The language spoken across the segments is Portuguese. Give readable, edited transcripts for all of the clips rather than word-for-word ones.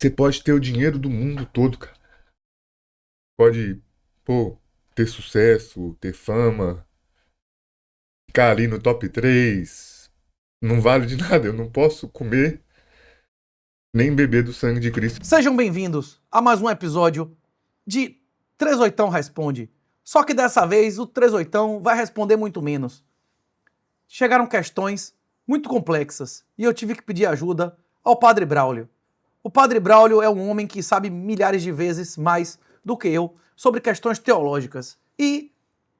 Você pode ter o dinheiro do mundo todo, cara. Pode, pô, ter sucesso, ter fama, ficar ali no top 3. Não vale de nada. Eu não posso comer nem beber do sangue de Cristo. Sejam bem-vindos a mais um episódio de 38 Responde. Só que dessa vez o 38 vai responder muito menos. Chegaram questões muito complexas e eu tive que pedir ajuda ao Padre Braulio. O Padre Braulio é um homem que sabe milhares de vezes mais do que eu sobre questões teológicas. E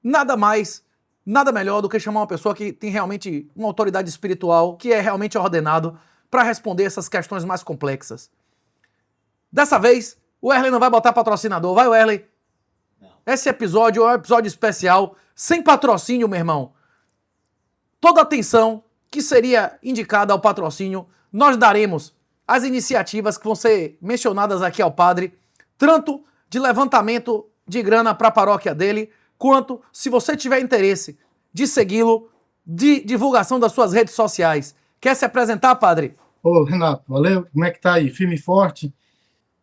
nada mais, nada melhor do que chamar uma pessoa que tem realmente uma autoridade espiritual, que é realmente ordenado para responder essas questões mais complexas. Dessa vez, o Erley não vai botar patrocinador, vai, Erley? Não. Esse episódio é um episódio especial, sem patrocínio, meu irmão. Toda a atenção que seria indicada ao patrocínio, nós daremos às iniciativas que vão ser mencionadas aqui ao padre, tanto de levantamento de grana para a paróquia dele, quanto, se você tiver interesse de segui-lo, de divulgação das suas redes sociais. Quer se apresentar, padre? Ô, Renato, valeu? Como é que tá aí? Firme e forte?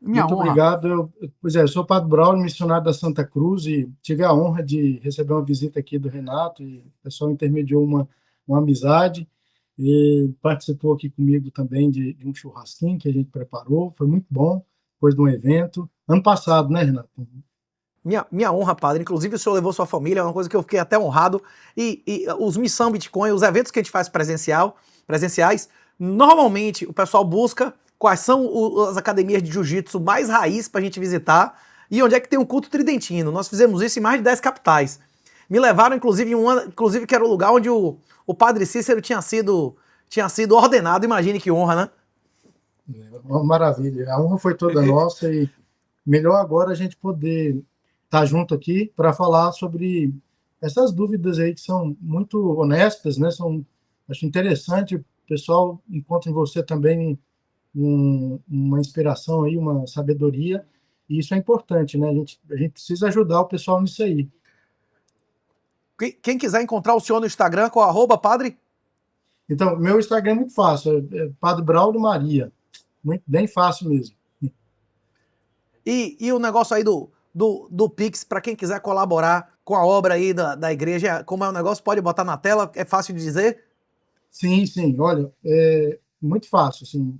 Minha Muito honra. obrigado. Eu sou o Padre Braulio, missionário da Santa Cruz, e tive a honra de receber uma visita aqui do Renato, e o pessoal intermediou uma amizade, e participou aqui comigo também de um churrasquinho que a gente preparou, foi muito bom, depois de um evento, ano passado, né, Renato? Minha honra, padre. Inclusive, o senhor levou sua família, é uma coisa que eu fiquei até honrado. E os Missão Bitcoin, os eventos que a gente faz presenciais, normalmente o pessoal busca quais são as academias de jiu-jitsu mais raiz pra gente visitar e onde é que tem um culto tridentino. Nós fizemos isso em mais de 10 capitais. Me levaram, inclusive, inclusive que era o lugar onde o padre Cícero tinha sido ordenado. Imagine que honra, né? Uma maravilha. A honra foi toda nossa, e melhor agora a gente poder estar junto aqui para falar sobre essas dúvidas aí que são muito honestas, né? Acho interessante, o pessoal encontra em você também uma inspiração aí, uma sabedoria, e isso é importante, né? A gente precisa ajudar o pessoal nisso aí. Quem quiser encontrar o senhor no Instagram, com o @padre? Então, meu Instagram é muito fácil, é Padre Braulio Maria, muito, bem fácil mesmo. E o negócio aí do Pix, para quem quiser colaborar com a obra aí da igreja, como é o negócio, pode botar na tela, é fácil de dizer? Sim, sim, olha, é muito fácil, assim,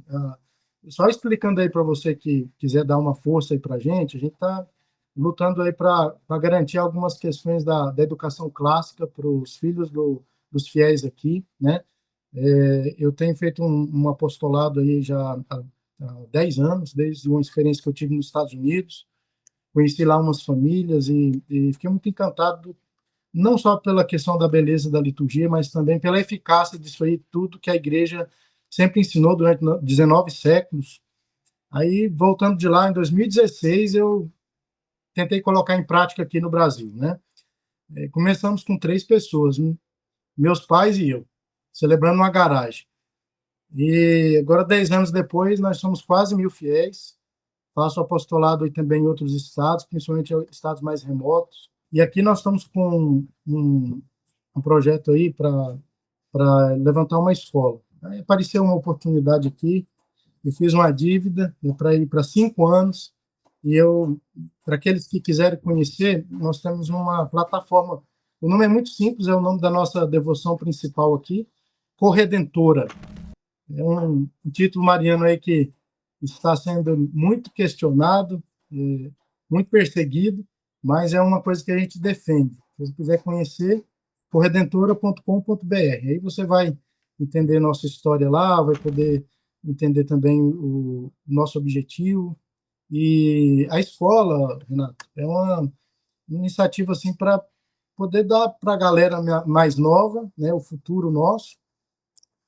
só explicando aí para você que quiser dar uma força aí para a gente está lutando aí para garantir algumas questões da educação clássica para os filhos dos fiéis aqui, né? Eu tenho feito um apostolado aí já há 10 anos, desde uma experiência que eu tive nos Estados Unidos, conheci lá umas famílias e fiquei muito encantado, não só pela questão da beleza da liturgia, mas também pela eficácia disso aí, tudo que a igreja sempre ensinou durante 19 séculos. Aí, voltando de lá, em 2016, eu tentei colocar em prática aqui no Brasil, né? Começamos com 3 pessoas, meus pais e eu, celebrando uma garagem. E agora, 10 anos depois, nós somos quase 1.000 fiéis. Faço apostolado aí também em outros estados, principalmente estados mais remotos. E aqui nós estamos com um projeto aí para levantar uma escola. Aí apareceu uma oportunidade aqui, eu fiz uma dívida, né, para ir para 5 anos, e para aqueles que quiserem conhecer, nós temos uma plataforma, o nome é muito simples, é o nome da nossa devoção principal aqui, Corredentora. É um título mariano aí que está sendo muito questionado, muito perseguido, mas é uma coisa que a gente defende. Se você quiser conhecer, corredentora.com.br. Aí você vai entender nossa história lá, vai poder entender também o nosso objetivo. E a escola, Renato, é uma iniciativa assim para poder dar para a galera mais nova, né, o futuro nosso,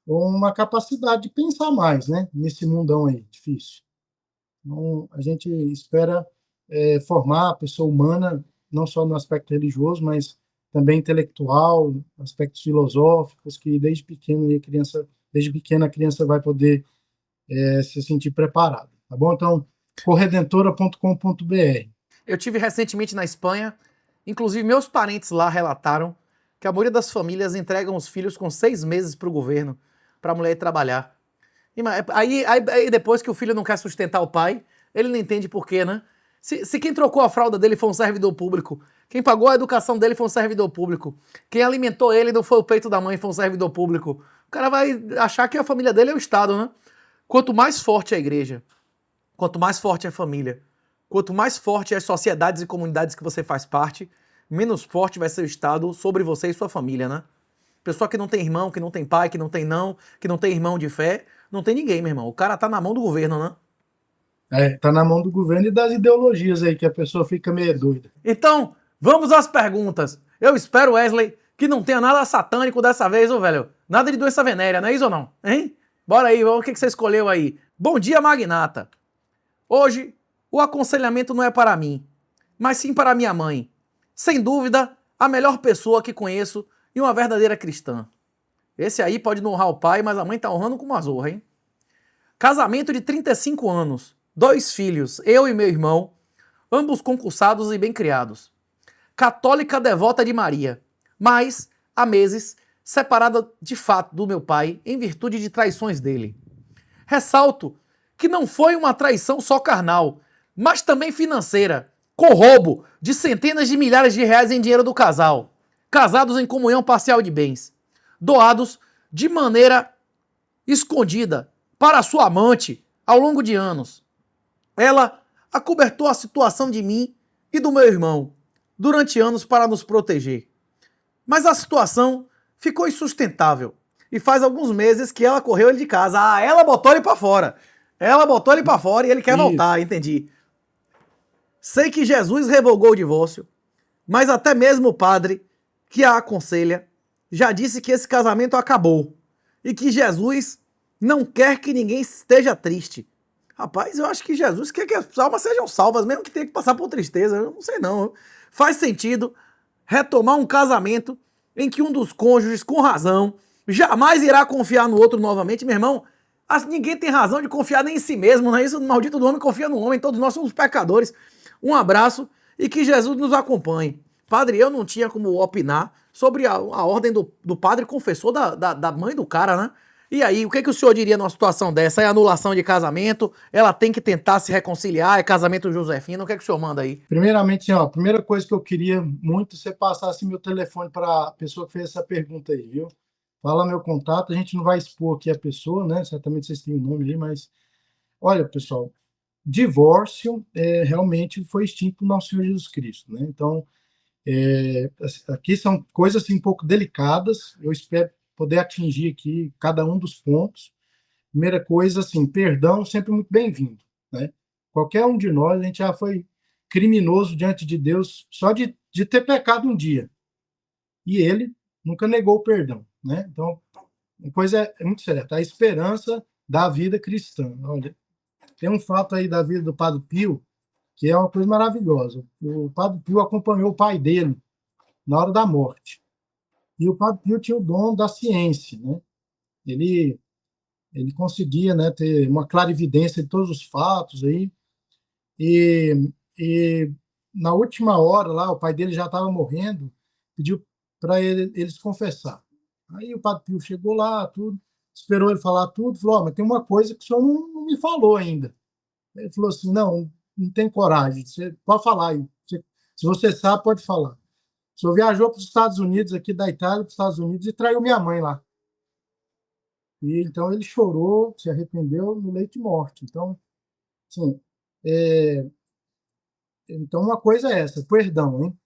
uma capacidade de pensar mais, né, nesse mundão aí difícil. Então, a gente espera formar a pessoa humana, não só no aspecto religioso, mas também intelectual, aspectos filosóficos, que desde pequena a criança vai poder se sentir preparada, tá bom? Então, corredentora.com.br. Eu tive recentemente na Espanha, inclusive meus parentes lá relataram que a maioria das famílias entregam os filhos com 6 meses para o governo, para a mulher ir trabalhar. Aí depois que o filho não quer sustentar o pai, ele não entende por quê, né? Se quem trocou a fralda dele foi um servidor público, quem pagou a educação dele foi um servidor público, quem alimentou ele não foi o peito da mãe, foi um servidor público, o cara vai achar que a família dele é o Estado, né? Quanto mais forte é a igreja, quanto mais forte é a família, quanto mais forte é as sociedades e comunidades que você faz parte, menos forte vai ser o Estado sobre você e sua família, né? Pessoa que não tem irmão, que não tem pai, que não tem irmão de fé, não tem ninguém, meu irmão. O cara tá na mão do governo, né? Tá na mão do governo e das ideologias aí, que a pessoa fica meio doida. Então, vamos às perguntas. Eu espero, Wesley, que não tenha nada satânico dessa vez, ô velho. Nada de doença venérea, não é isso ou não? Hein? Bora aí, o que você escolheu aí? Bom dia, magnata. Hoje, o aconselhamento não é para mim, mas sim para minha mãe. Sem dúvida, a melhor pessoa que conheço e uma verdadeira cristã. Esse aí pode não honrar o pai, mas a mãe tá honrando com uma zorra, hein? Casamento de 35 anos, 2 filhos, eu e meu irmão, ambos concursados e bem criados. Católica devota de Maria, mas, há meses, separada de fato do meu pai em virtude de traições dele. Ressalto que não foi uma traição só carnal, mas também financeira, com roubo de centenas de milhares de reais em dinheiro do casal, casados em comunhão parcial de bens, doados de maneira escondida para sua amante ao longo de anos. Ela acobertou a situação de mim e do meu irmão durante anos para nos proteger. Mas a situação ficou insustentável e faz alguns meses que ela correu ele de casa. Ah, ela botou ele para fora. Ela botou ele para fora e ele quer voltar, entendi. Sei que Jesus revogou o divórcio, mas até mesmo o padre que a aconselha já disse que esse casamento acabou e que Jesus não quer que ninguém esteja triste. Rapaz, eu acho que Jesus quer que as almas sejam salvas, mesmo que tenha que passar por tristeza. Eu não sei não. Faz sentido retomar um casamento em que um dos cônjuges, com razão, jamais irá confiar no outro novamente. Meu irmão, ninguém tem razão de confiar nem em si mesmo, não é isso? O maldito do homem confia no homem, todos nós somos pecadores. Um abraço e que Jesus nos acompanhe. Padre, eu não tinha como opinar sobre a ordem do padre confessor da mãe do cara, né? E aí, o que o senhor diria numa situação dessa? É anulação de casamento? Ela tem que tentar se reconciliar? É casamento josefino? O que o senhor manda aí? Primeiramente, a primeira coisa que eu queria muito é você passasse meu telefone para a pessoa que fez essa pergunta aí, viu? Fala meu contato, a gente não vai expor aqui a pessoa, né? Certamente vocês têm o nome aí, mas olha, pessoal, divórcio realmente foi extinto no nosso Senhor Jesus Cristo, né? Então, aqui são coisas assim, um pouco delicadas, eu espero poder atingir aqui cada um dos pontos. Primeira coisa, assim, perdão sempre muito bem-vindo, né? Qualquer um de nós, a gente já foi criminoso diante de Deus só de ter pecado um dia. E ele nunca negou o perdão, né? Então, uma coisa é muito certa, a esperança da vida cristã. Olha, tem um fato aí da vida do Padre Pio, que é uma coisa maravilhosa. O Padre Pio acompanhou o pai dele na hora da morte. E o Padre Pio tinha o dom da ciência, né? Ele conseguia, né, ter uma clarividência de todos os fatos aí. E na última hora lá, o pai dele já estava morrendo, pediu para eles confessar. Aí o Padre Pio chegou lá, tudo, esperou ele falar tudo, falou: mas tem uma coisa que o senhor não me falou ainda. Ele falou assim: não tem coragem, você pode falar aí. Se você sabe, pode falar. O senhor viajou para os Estados Unidos, aqui da Itália para os Estados Unidos, e traiu minha mãe lá. E então ele chorou, se arrependeu no leito de morte. Então, assim, então uma coisa é essa, perdão, hein?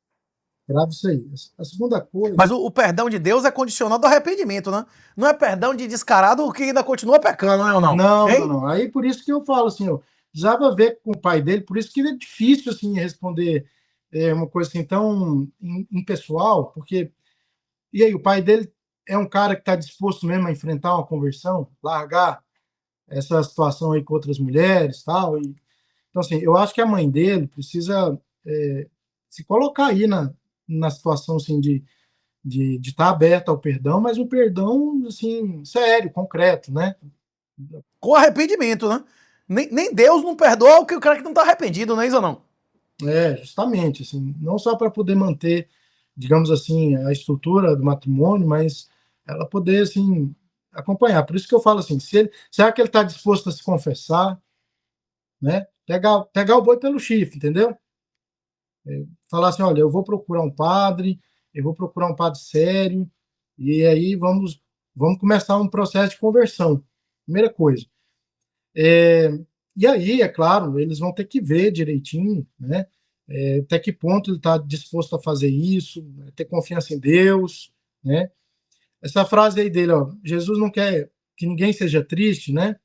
Grave isso aí. A segunda coisa... Mas o perdão de Deus é condicionado ao arrependimento, né? Não é perdão de descarado que ainda continua pecando, né, ou não? Não. Aí por isso que eu falo assim, eu precisava ver com o pai dele, por isso que é difícil assim responder uma coisa assim tão impessoal, porque e aí o pai dele é um cara que está disposto mesmo a enfrentar uma conversão, largar essa situação aí com outras mulheres, tal. Então assim, eu acho que a mãe dele precisa se colocar aí na situação assim de estar aberta ao perdão, mas um perdão assim sério, concreto, né? Com arrependimento, né? Nem Deus não perdoa o cara que não está arrependido, não é isso ou não? Justamente, assim, não só para poder manter, digamos assim, a estrutura do matrimônio, mas ela poder, assim, acompanhar. Por isso que eu falo assim, será que ele está disposto a se confessar, né? Pegar o boi pelo chifre, entendeu? Falar assim, olha, eu vou procurar um padre sério, e aí vamos começar um processo de conversão. Primeira coisa. E aí, é claro, eles vão ter que ver direitinho, né? Até que ponto ele está disposto a fazer isso, ter confiança em Deus, né? Essa frase aí dele, ó, Jesus não quer que ninguém seja triste, né?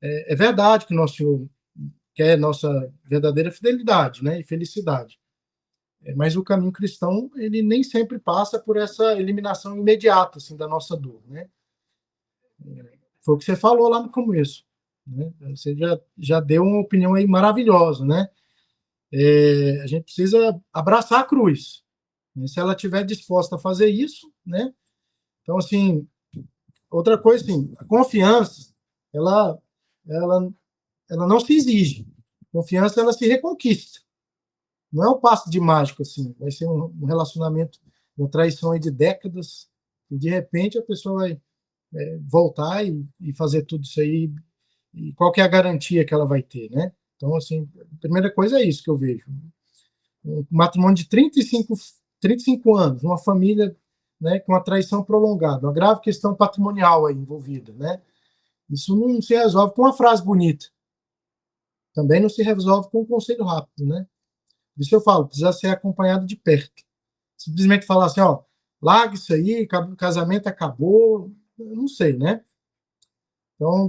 É verdade que nosso Senhor quer nossa verdadeira fidelidade, né? E felicidade. Mas o caminho cristão, ele nem sempre passa por essa eliminação imediata, assim, da nossa dor, né? Foi o que você falou lá no começo, né? Você já deu uma opinião aí maravilhosa, né? A gente precisa abraçar a cruz, né? Se ela estiver disposta a fazer isso, né? Então, assim, outra coisa, assim, a confiança, ela, ela, ela não se exige. Confiança, ela se reconquista. Não é um passo de mágica, assim. Vai ser um relacionamento, uma traição aí de décadas, e de repente a pessoa vai voltar e fazer tudo isso aí. E qual que é a garantia que ela vai ter, né? Então, assim, a primeira coisa é isso que eu vejo. Um matrimônio de 35 anos, uma família, né, com uma traição prolongada, uma grave questão patrimonial aí envolvida, né? Isso não se resolve com uma frase bonita. Também não se resolve com um conselho rápido, né? Isso eu falo, precisa ser acompanhado de perto. Simplesmente falar assim, ó, larga isso aí, o casamento acabou, eu não sei, né? Então,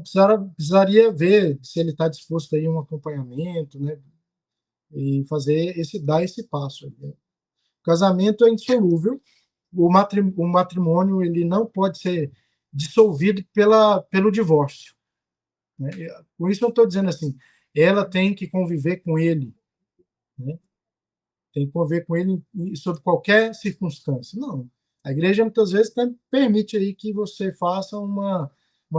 precisaria ver se ele está disposto aí a um acompanhamento, né? E dar esse passo. Né? O casamento é insolúvel, o matrimônio ele não pode ser dissolvido pelo divórcio. Né? Com isso eu estou dizendo assim, ela tem que conviver com ele, né? Tem que conviver com ele sob qualquer circunstância. Não. A igreja muitas vezes permite aí que você faça uma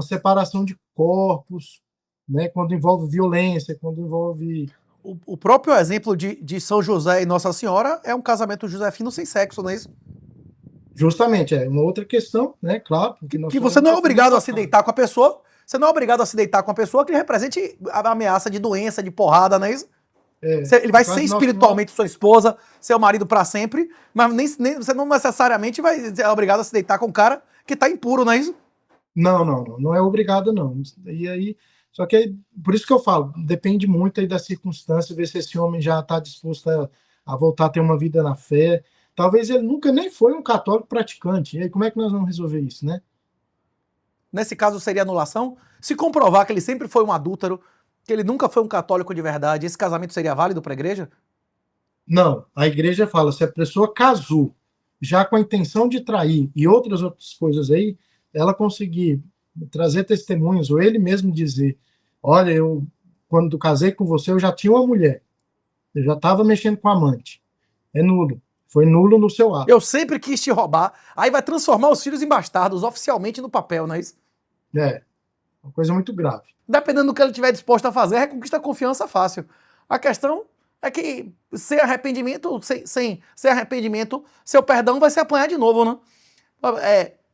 separação de corpos, né? Quando envolve violência, quando envolve... O próprio exemplo de São José e Nossa Senhora é um casamento josefino sem sexo, não é isso? Justamente, é uma outra questão, né? Claro. Que você não é obrigado a se deitar com a pessoa, você não é obrigado a se deitar com a pessoa que represente a ameaça de doença, de porrada, não é isso? Ele vai ser espiritualmente sua esposa, seu marido para sempre, mas você não necessariamente vai ser obrigado a se deitar com um cara que tá impuro, não é isso? Não é obrigado, não. E aí, só que por isso que eu falo, depende muito aí da circunstância, ver se esse homem já está disposto a voltar a ter uma vida na fé. Talvez ele nunca nem foi um católico praticante. E aí, como é que nós vamos resolver isso, né? Nesse caso seria anulação. Se comprovar que ele sempre foi um adúltero, que ele nunca foi um católico de verdade, esse casamento seria válido para a igreja? Não, a igreja fala, se a pessoa casou já com a intenção de trair e outras coisas aí, ela conseguir trazer testemunhos, ou ele mesmo dizer, olha, quando casei com você, eu já tinha uma mulher, eu já estava mexendo com amante. É nulo. Foi nulo no seu ato. Eu sempre quis te roubar. Aí vai transformar os filhos em bastardos, oficialmente no papel, não é isso? Uma coisa muito grave. Dependendo do que ele estiver disposto a fazer, reconquista a confiança fácil. A questão é que sem arrependimento, sem arrependimento, seu perdão vai se apanhar de novo, né?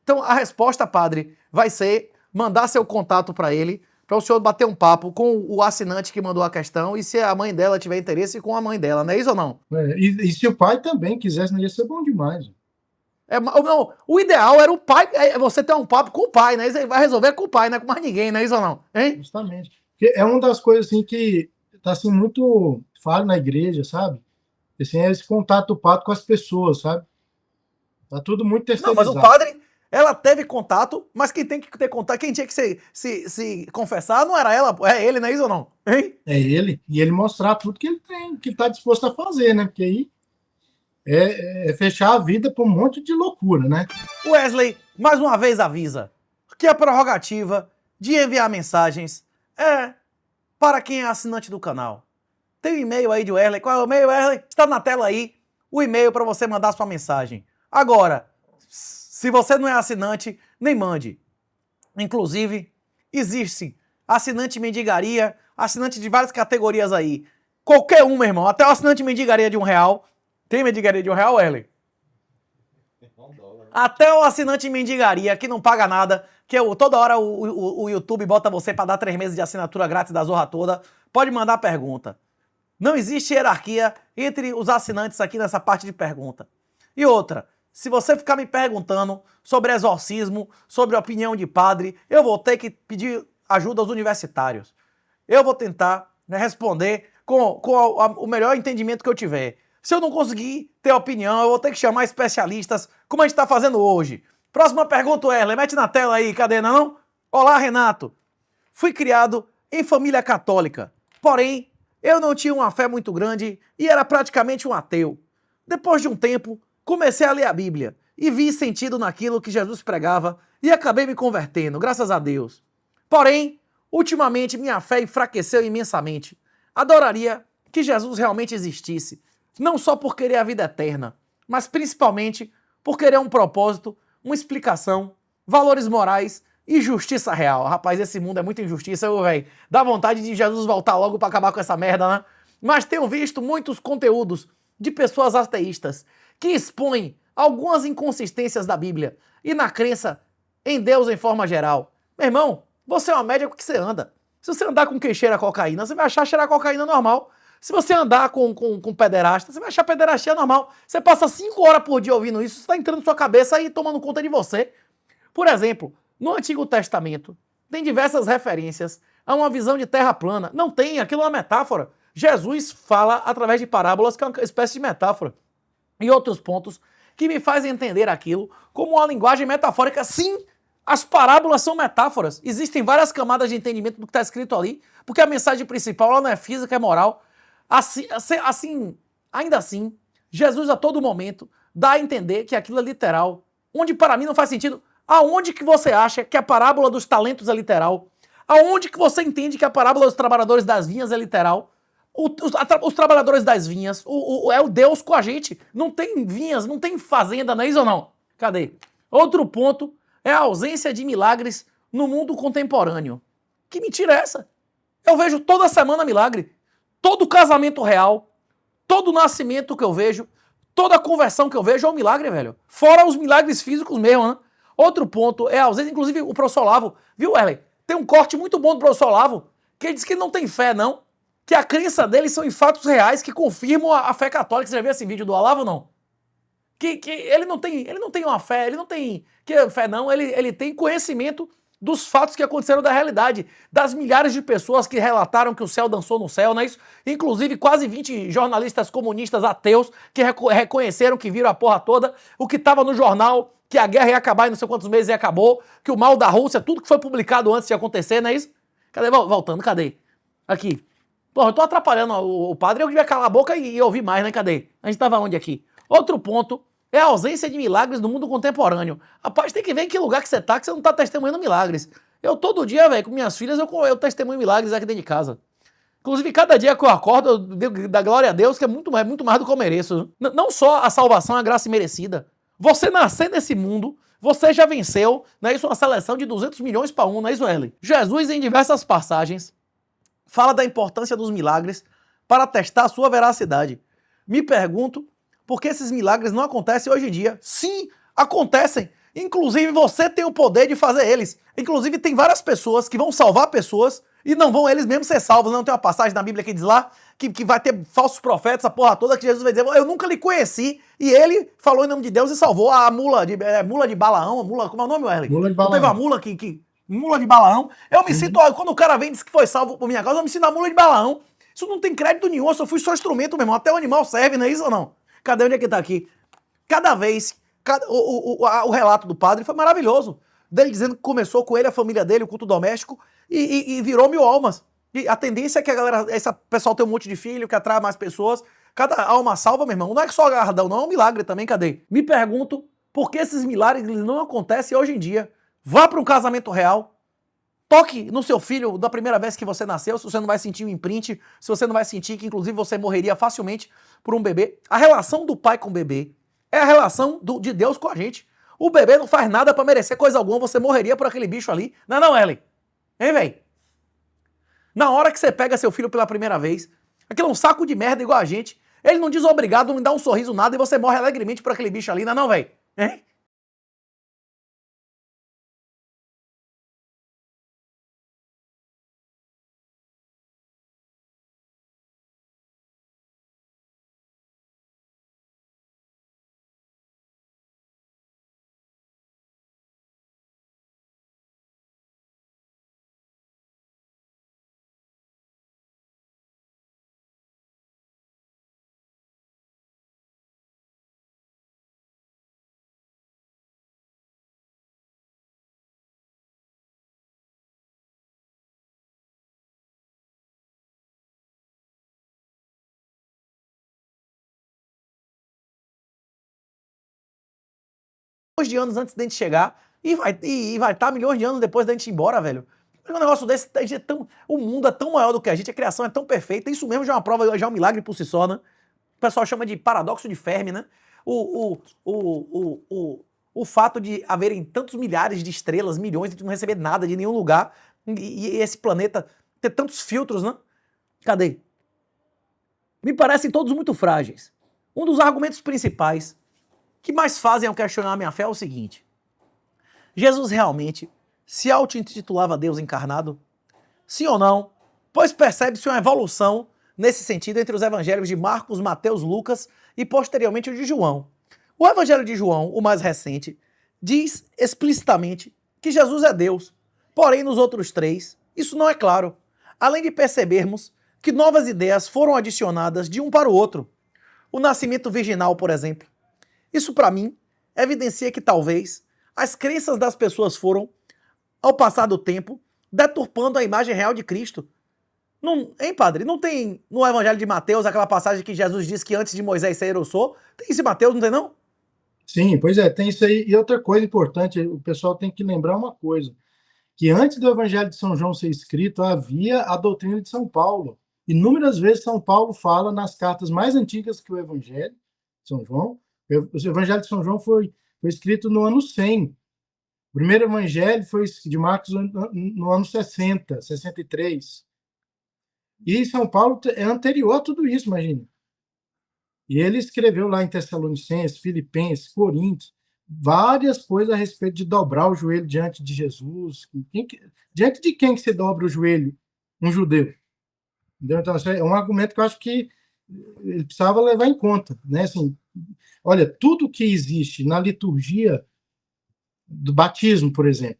Então a resposta, padre, vai ser mandar seu contato para ele, para o senhor bater um papo com o assinante que mandou a questão e se a mãe dela tiver interesse, com a mãe dela, não é isso ou não? E se o pai também quisesse, não ia ser bom demais. Não, o ideal era o pai, você ter um papo com o pai, né? Você vai resolver com o pai, não é com mais ninguém, não é isso ou não? Hein? Justamente. Porque é uma das coisas assim que está assim, muito falho na igreja, sabe? Assim, é esse contato pato com as pessoas, sabe? Tá tudo muito terceirizado. Não, mas o padre, ela teve contato, mas quem tem que ter contato, quem tinha que se confessar não era ela, é ele, não é isso ou não? Hein? É ele, e ele mostrar tudo que ele tem, que ele tá disposto a fazer, né? Porque aí é fechar a vida para um monte de loucura, né? Wesley, mais uma vez avisa que a prerrogativa de enviar mensagens é para quem é assinante do canal. Tem o e-mail aí de Wesley. Qual é o e-mail, Wesley? Está na tela aí o e-mail para você mandar sua mensagem. Agora, se você não é assinante, nem mande. Inclusive, existe assinante mendigaria, assinante de várias categorias aí. Qualquer um, meu irmão, até o assinante mendigaria de R$1. Tem mendigaria de R$1, Wesley? Até o assinante mendigaria, que não paga nada, que toda hora o YouTube bota você pra dar 3 meses de assinatura grátis da Zorra Toda. Pode mandar pergunta. Não existe hierarquia entre os assinantes aqui nessa parte de pergunta. E outra, se você ficar me perguntando sobre exorcismo, sobre opinião de padre, eu vou ter que pedir ajuda aos universitários. Eu vou tentar, né, responder com o melhor entendimento que eu tiver. Se eu não conseguir ter opinião, eu vou ter que chamar especialistas, como a gente está fazendo hoje. Próxima pergunta, Erle, mete na tela aí, cadê, não? Olá, Renato. Fui criado em família católica, porém, eu não tinha uma fé muito grande e era praticamente um ateu. Depois de um tempo, comecei a ler a Bíblia e vi sentido naquilo que Jesus pregava e acabei me convertendo, graças a Deus. Porém, ultimamente minha fé enfraqueceu imensamente. Adoraria que Jesus realmente existisse, não só por querer a vida eterna, mas principalmente por querer um propósito, uma explicação, valores morais e justiça real. Rapaz, esse mundo é muita injustiça, velho. Dá vontade de Jesus voltar logo pra acabar com essa merda, né? Mas tenho visto muitos conteúdos de pessoas ateístas que expõem algumas inconsistências da Bíblia e na crença em Deus em forma geral. Meu irmão, você é uma média com que você anda. Se você andar com quem cheira cocaína, você vai achar cheirar cocaína normal. Se você andar com pederasta, você vai achar pederastia normal. Você passa 5 horas por dia ouvindo isso, isso tá entrando na sua cabeça e tomando conta de você. Por exemplo, no Antigo Testamento, tem diversas referências a uma visão de terra plana. Não tem, aquilo é uma metáfora. Jesus fala através de parábolas, que é uma espécie de metáfora. E outros pontos que me fazem entender aquilo como uma linguagem metafórica. Sim, as parábolas são metáforas. Existem várias camadas de entendimento do que está escrito ali, porque a mensagem principal ela não é física, é moral. Ainda assim, Jesus a todo momento dá a entender que aquilo é literal, onde para mim não faz sentido. Aonde que você acha que a parábola dos talentos é literal? Aonde que você entende que a parábola dos trabalhadores das vinhas é literal? Os trabalhadores das vinhas, é o Deus com a gente. Não tem vinhas, não tem fazenda, não é isso ou não? Cadê? Outro ponto é a ausência de milagres no mundo contemporâneo. Que mentira é essa? Eu vejo toda semana milagre. Todo casamento real, todo nascimento que eu vejo, toda conversão que eu vejo é um milagre, velho. Fora os milagres físicos mesmo, né? Outro ponto é a ausência, inclusive o professor Olavo, viu, Erlen? Tem um corte muito bom do professor Olavo, que ele diz que ele não tem fé, não. Que a crença dele são em fatos reais que confirmam a fé católica. Você já viu esse vídeo do Olavo, não? Que ele não tem uma fé, ele não tem fé, não. Ele tem conhecimento dos fatos que aconteceram da realidade, das milhares de pessoas que relataram que o céu dançou no céu, não é isso? Inclusive quase 20 jornalistas comunistas ateus que reconheceram que viram a porra toda, o que estava no jornal, que a guerra ia acabar em não sei quantos meses e acabou, que o mal da Rússia, tudo que foi publicado antes de acontecer, não é isso? Cadê? Voltando, cadê? Aqui. Porra, eu tô atrapalhando o padre, eu devia calar a boca e ouvir mais, né? Cadê? A gente tava onde aqui? Outro ponto é a ausência de milagres no mundo contemporâneo. Rapaz, tem que ver em que lugar que você não tá testemunhando milagres. Eu todo dia, velho, com minhas filhas, eu testemunho milagres aqui dentro de casa. Inclusive, cada dia que eu acordo, eu digo da glória a Deus, que é muito mais do que eu mereço. Não só a salvação, a graça imerecida. Você nascer nesse mundo, você já venceu, não é isso? Uma seleção de 200 milhões para 1, não é isso, Ellen? Jesus, em diversas passagens, fala da importância dos milagres para testar a sua veracidade. Me pergunto por que esses milagres não acontecem hoje em dia. Sim, acontecem. Inclusive, você tem o poder de fazer eles. Inclusive, tem várias pessoas que vão salvar pessoas e não vão eles mesmos ser salvos. Não tem uma passagem na Bíblia que diz lá que vai ter falsos profetas, a porra toda, que Jesus vai dizer, eu nunca lhe conheci. E ele falou em nome de Deus e salvou a mula de Balaão. Como é o nome, Wesley? Mula de Não teve Balaão. uma mula mula de Balaão. Eu me sinto, quando o cara vem e diz que foi salvo por minha causa, eu me sinto a mula de Balaão. Isso não tem crédito nenhum, eu só fui só instrumento, meu irmão. Até o animal serve, não é isso ou não? Cadê? Onde é que tá aqui? Cada vez, o relato do padre foi maravilhoso. Dele dizendo que começou com ele, a família dele, o culto doméstico, e virou 1000 almas. E a tendência é que a galera, esse pessoal tem um monte de filho, que atrai mais pessoas. Cada alma salva, meu irmão. Não é só agarradão, não, é um milagre também, cadê? Me pergunto por que esses milagres não acontecem hoje em dia. Vá para um casamento real, toque no seu filho da primeira vez que você nasceu, se você não vai sentir o imprint, se você não vai sentir que inclusive você morreria facilmente por um bebê. A relação do pai com o bebê é a relação de Deus com a gente. O bebê não faz nada pra merecer coisa alguma, você morreria por aquele bicho ali. Não, Ellen? Hein, velho? Na hora que você pega seu filho pela primeira vez, aquilo é um saco de merda igual a gente, ele não diz obrigado, não me dá um sorriso, nada, e você morre alegremente por aquele bicho ali. Não, velho? Hein? milhões de anos antes da gente chegar e vai estar milhões de anos depois da gente ir embora, velho. Um negócio desse, o mundo é tão maior do que a criação é tão perfeita, isso mesmo já é uma prova, já é um milagre por si só, né? O pessoal chama de paradoxo de Fermi, né? O fato de haverem tantos milhares de estrelas, milhões, de não receber nada de nenhum lugar, e esse planeta ter tantos filtros, né? Cadê? Me parecem todos muito frágeis. Um dos argumentos principais que mais fazem eu questionar a minha fé é o seguinte: Jesus realmente se auto-intitulava Deus encarnado? Sim ou não? Pois percebe-se uma evolução nesse sentido entre os evangelhos de Marcos, Mateus, Lucas e posteriormente o de João. O evangelho de João, o mais recente, diz explicitamente que Jesus é Deus, porém nos outros três isso não é claro, além de percebermos que novas ideias foram adicionadas de um para o outro. O nascimento virginal, por exemplo. Isso, para mim, evidencia que talvez as crenças das pessoas foram, ao passar do tempo, deturpando a imagem real de Cristo. Não, hein, padre? Não tem no Evangelho de Mateus aquela passagem que Jesus diz que antes de Moisés ser eu sou? Tem isso em Mateus, não tem não? Sim, pois é, tem isso aí. E outra coisa importante, o pessoal tem que lembrar uma coisa, que antes do Evangelho de São João ser escrito, havia a doutrina de São Paulo. Inúmeras vezes São Paulo fala nas cartas mais antigas que o Evangelho de São João. O Evangelho de São João foi escrito no ano 100. O primeiro Evangelho foi de Marcos no ano 60, 63. E São Paulo é anterior a tudo isso, imagina. E ele escreveu lá em Tessalonicenses, Filipenses, Coríntios, várias coisas a respeito de dobrar o joelho diante de Jesus. Diante de quem que se dobra o joelho? Um judeu. Entendeu? Então, é um argumento que eu acho que ele precisava levar em conta, né? Assim, olha, tudo que existe na liturgia do batismo, por exemplo,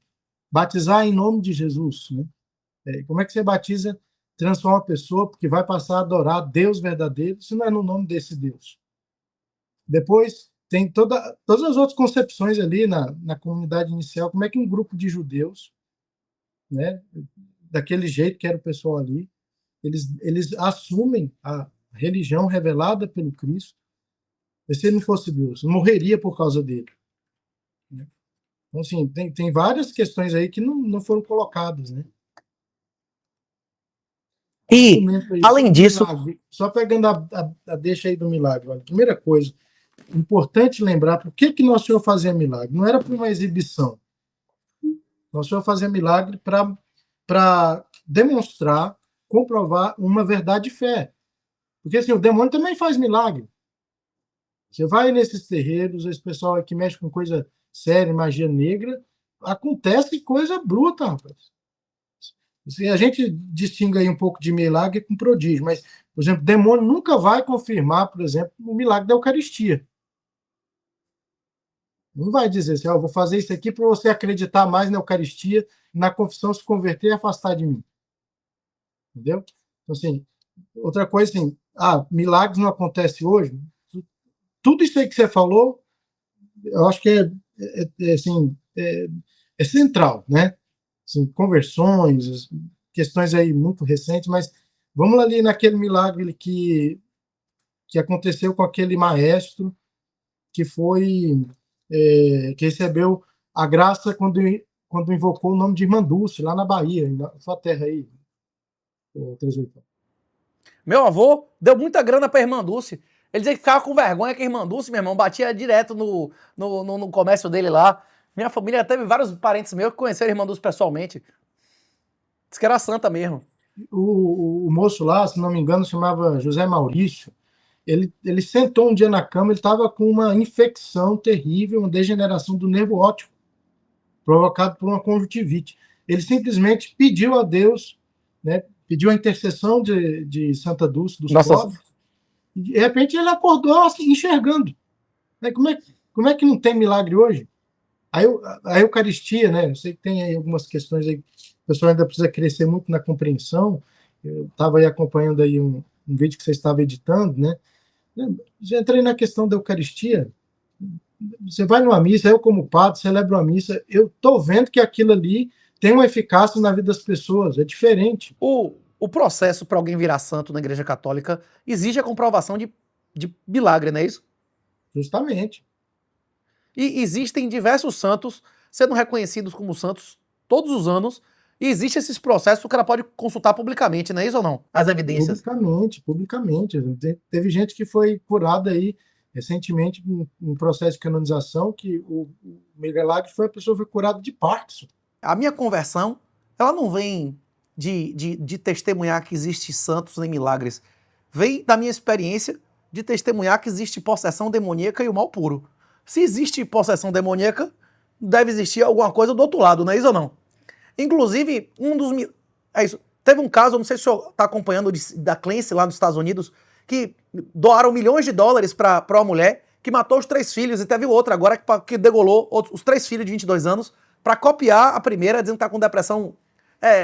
batizar em nome de Jesus, né? Como é que você batiza, transforma a pessoa, porque vai passar a adorar Deus verdadeiro, se não é no nome desse Deus? Depois tem todas as outras concepções ali na comunidade inicial, como é que um grupo de judeus, né, daquele jeito que era o pessoal ali, eles assumem a religião revelada pelo Cristo. E se ele não fosse Deus, morreria por causa dele. Então, assim, tem várias questões aí que não foram colocadas, né? E, além disso... Milagre. Só pegando a deixa aí do milagre. Olha, primeira coisa, importante lembrar, por que Nosso Senhor fazia milagre? Não era para uma exibição. Nosso Senhor fazia milagre para demonstrar, comprovar uma verdade de fé. Porque assim, o demônio também faz milagre. Você vai nesses terreiros, esse pessoal aqui mexe com coisa séria, magia negra, acontece coisa bruta, rapaz. Assim, a gente distingue aí um pouco de milagre com prodígio, mas, por exemplo, demônio nunca vai confirmar, por exemplo, o milagre da Eucaristia. Não vai dizer assim, eu vou fazer isso aqui para você acreditar mais na Eucaristia, na confissão, se converter e afastar de mim. Entendeu? Então, assim, outra coisa, assim, milagres não acontecem hoje. Tudo isso aí que você falou, eu acho que é central, né? Assim, conversões, questões aí muito recentes, mas vamos ali naquele milagre que aconteceu com aquele maestro que que recebeu a graça quando invocou o nome de Irmã Dulce, lá na Bahia, na sua terra aí, 38. Meu avô deu muita grana pra Irmã Dulce. Ele dizia que ficava com vergonha que a Irmã Dulce, meu irmão, batia direto no comércio dele lá. Minha família teve vários parentes meus que conheceram a Irmã Dulce pessoalmente. Diz que era santa mesmo. O moço lá, se não me engano, chamava José Maurício. Ele sentou um dia na cama, ele estava com uma infecção terrível, uma degeneração do nervo óptico, provocado por uma conjuntivite. Ele simplesmente pediu a Deus, né, pediu a intercessão de Santa Dulce, dos pobres, e de repente ele acordou assim, enxergando. Como é que não tem milagre hoje? A Eucaristia, né? Eu sei que tem aí algumas questões aí, o pessoal ainda precisa crescer muito na compreensão. Eu estava aí acompanhando aí um vídeo que você estava editando, né? Já entrei na questão da Eucaristia. Você vai numa missa, eu como padre celebro uma missa, eu estou vendo que aquilo ali tem uma eficácia na vida das pessoas, é diferente. O processo para alguém virar santo na Igreja Católica exige a comprovação de milagre, não é isso? Justamente. E existem diversos santos sendo reconhecidos como santos todos os anos, e existem esses processos que o cara pode consultar publicamente, não é isso ou não? As evidências. Publicamente. Teve gente que foi curada aí recentemente em processo de canonização, que o Miguel Ángel foi a pessoa que foi curada de Parkinson. A minha conversão, ela não vem de testemunhar que existe santos nem milagres. Vem da minha experiência de testemunhar que existe possessão demoníaca e o mal puro. Se existe possessão demoníaca, deve existir alguma coisa do outro lado, não é isso ou não? Inclusive, é isso. Teve um caso, não sei se o senhor está acompanhando, da Clancy lá nos Estados Unidos, que doaram milhões de dólares para uma mulher que matou os 3 filhos, e teve outra agora que degolou os 3 filhos de 22 anos para copiar a primeira, dizendo que está com depressão,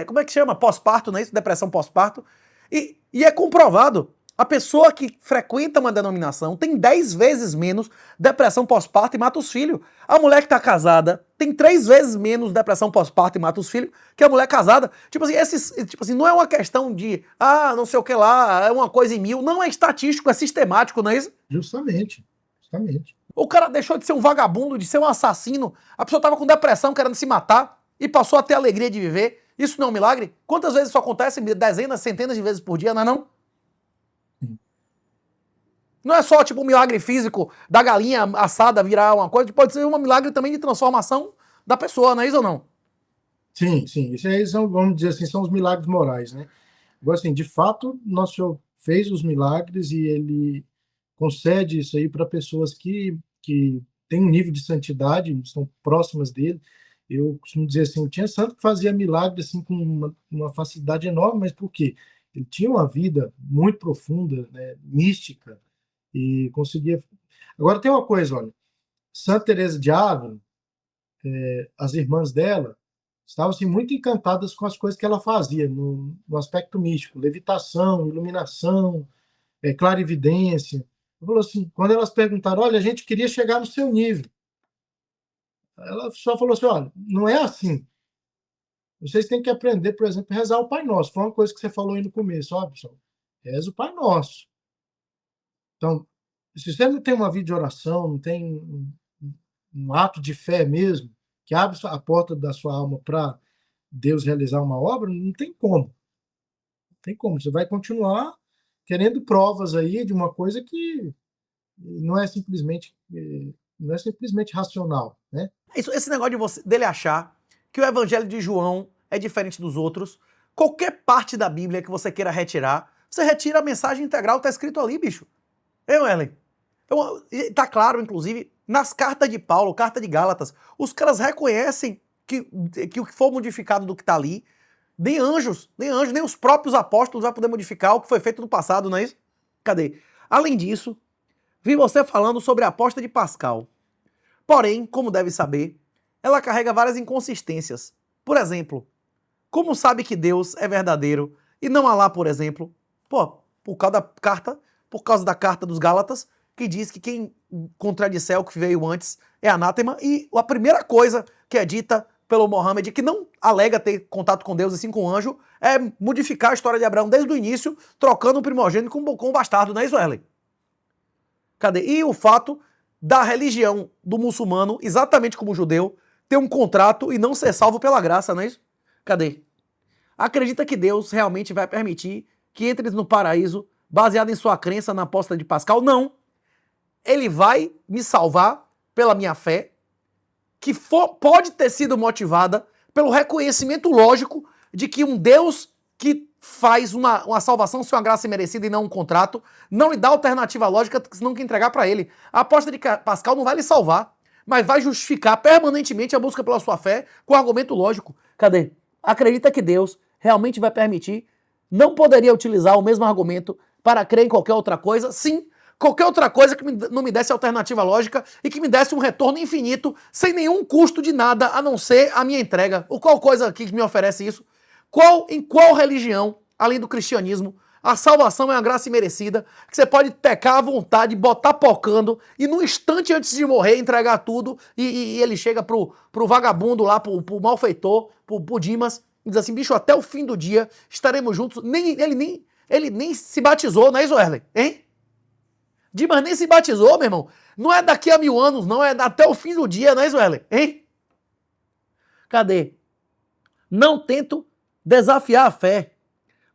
como é que chama? Pós-parto, não é isso? Depressão pós-parto. E é comprovado. A pessoa que frequenta uma denominação tem 10 vezes menos depressão pós-parto e mata os filhos. A mulher que está casada tem 3 vezes menos depressão pós-parto e mata os filhos que a mulher casada. Tipo assim, não é uma questão de, não sei o que lá, é uma coisa em 1000. Não é estatístico, é sistemático, não é isso? Justamente. O cara deixou de ser um vagabundo, de ser um assassino. A pessoa estava com depressão, querendo se matar e passou a ter a alegria de viver. Isso não é um milagre? Quantas vezes isso acontece? Dezenas, centenas de vezes por dia, não é não? Não é só tipo um milagre físico da galinha assada virar uma coisa, pode ser um milagre também de transformação da pessoa, não é isso ou não? Sim. Isso aí são, vamos dizer assim, são os milagres morais, né? Agora, assim, de fato, Nosso Senhor fez os milagres e ele concede isso aí para pessoas que têm um nível de santidade, estão próximas dele. Eu costumo dizer assim, tinha santo que fazia milagre assim, com uma facilidade enorme, mas por quê? Ele tinha uma vida muito profunda, né, mística, e conseguia... Agora tem uma coisa, olha, Santa Teresa de Ávila, as irmãs dela estavam assim, muito encantadas com as coisas que ela fazia no aspecto místico, levitação, iluminação, clarividência. Falou assim, quando elas perguntaram, olha, a gente queria chegar no seu nível. Ela só falou assim, olha, não é assim. Vocês têm que aprender, por exemplo, a rezar o Pai Nosso. Foi uma coisa que você falou aí no começo, ó, pessoal. Reza o Pai Nosso. Então, se você não tem uma vida de oração, não tem um ato de fé mesmo, que abre a porta da sua alma para Deus realizar uma obra, não tem como. Não tem como. Você vai continuar querendo provas aí de uma coisa que não é simplesmente racional, né? Esse negócio dele achar que o Evangelho de João é diferente dos outros, qualquer parte da Bíblia que você queira retirar, você retira a mensagem integral, tá escrito ali, bicho. Ellen? Tá claro, inclusive, nas cartas de Paulo, carta de Gálatas, os caras reconhecem que o que for modificado do que tá ali, nem anjos, nem os próprios apóstolos vão poder modificar o que foi feito no passado, não é isso? Cadê? Além disso, vi você falando sobre a aposta de Pascal. Porém, como deve saber, ela carrega várias inconsistências. Por exemplo, como sabe que Deus é verdadeiro e não Alá, por exemplo? Por causa da carta dos Gálatas, que diz que quem contradisser o que veio antes é anátema, e a primeira coisa que é dita pelo Mohammed, que não alega ter contato com Deus e sim com o anjo, é modificar a história de Abraão desde o início, trocando o primogênito com o bastardo, não é isso, Ellen? Cadê? E o fato da religião do muçulmano, exatamente como o judeu, ter um contrato e não ser salvo pela graça, não é isso? Cadê? Acredita que Deus realmente vai permitir que entres no paraíso baseado em sua crença na aposta de Pascal? Não. Ele vai me salvar pela minha fé, que pode ter sido motivada pelo reconhecimento lógico de que um Deus que faz uma salvação ser uma graça merecida e não um contrato, não lhe dá alternativa lógica senão que entregar para ele. A aposta de Pascal não vai lhe salvar, mas vai justificar permanentemente a busca pela sua fé com argumento lógico. Cadê? Acredita que Deus realmente vai permitir? Não poderia utilizar o mesmo argumento para crer em qualquer outra coisa? Sim, qualquer outra coisa que não me desse alternativa lógica e que me desse um retorno infinito, sem nenhum custo de nada, a não ser a minha entrega. Qual coisa aqui que me oferece isso? Em qual religião, além do cristianismo, a salvação é uma graça imerecida, que você pode pecar à vontade, botar pocando, e num instante antes de morrer, entregar tudo, e ele chega pro vagabundo lá, pro malfeitor, pro Dimas, e diz assim, bicho, até o fim do dia estaremos juntos. Ele nem se batizou, não é isso, Erlen? Hein? Dimas nem se batizou, meu irmão. Não é daqui a 1000 anos, não. É até o fim do dia, não é, Israel? Hein? Cadê? Não tento desafiar a fé.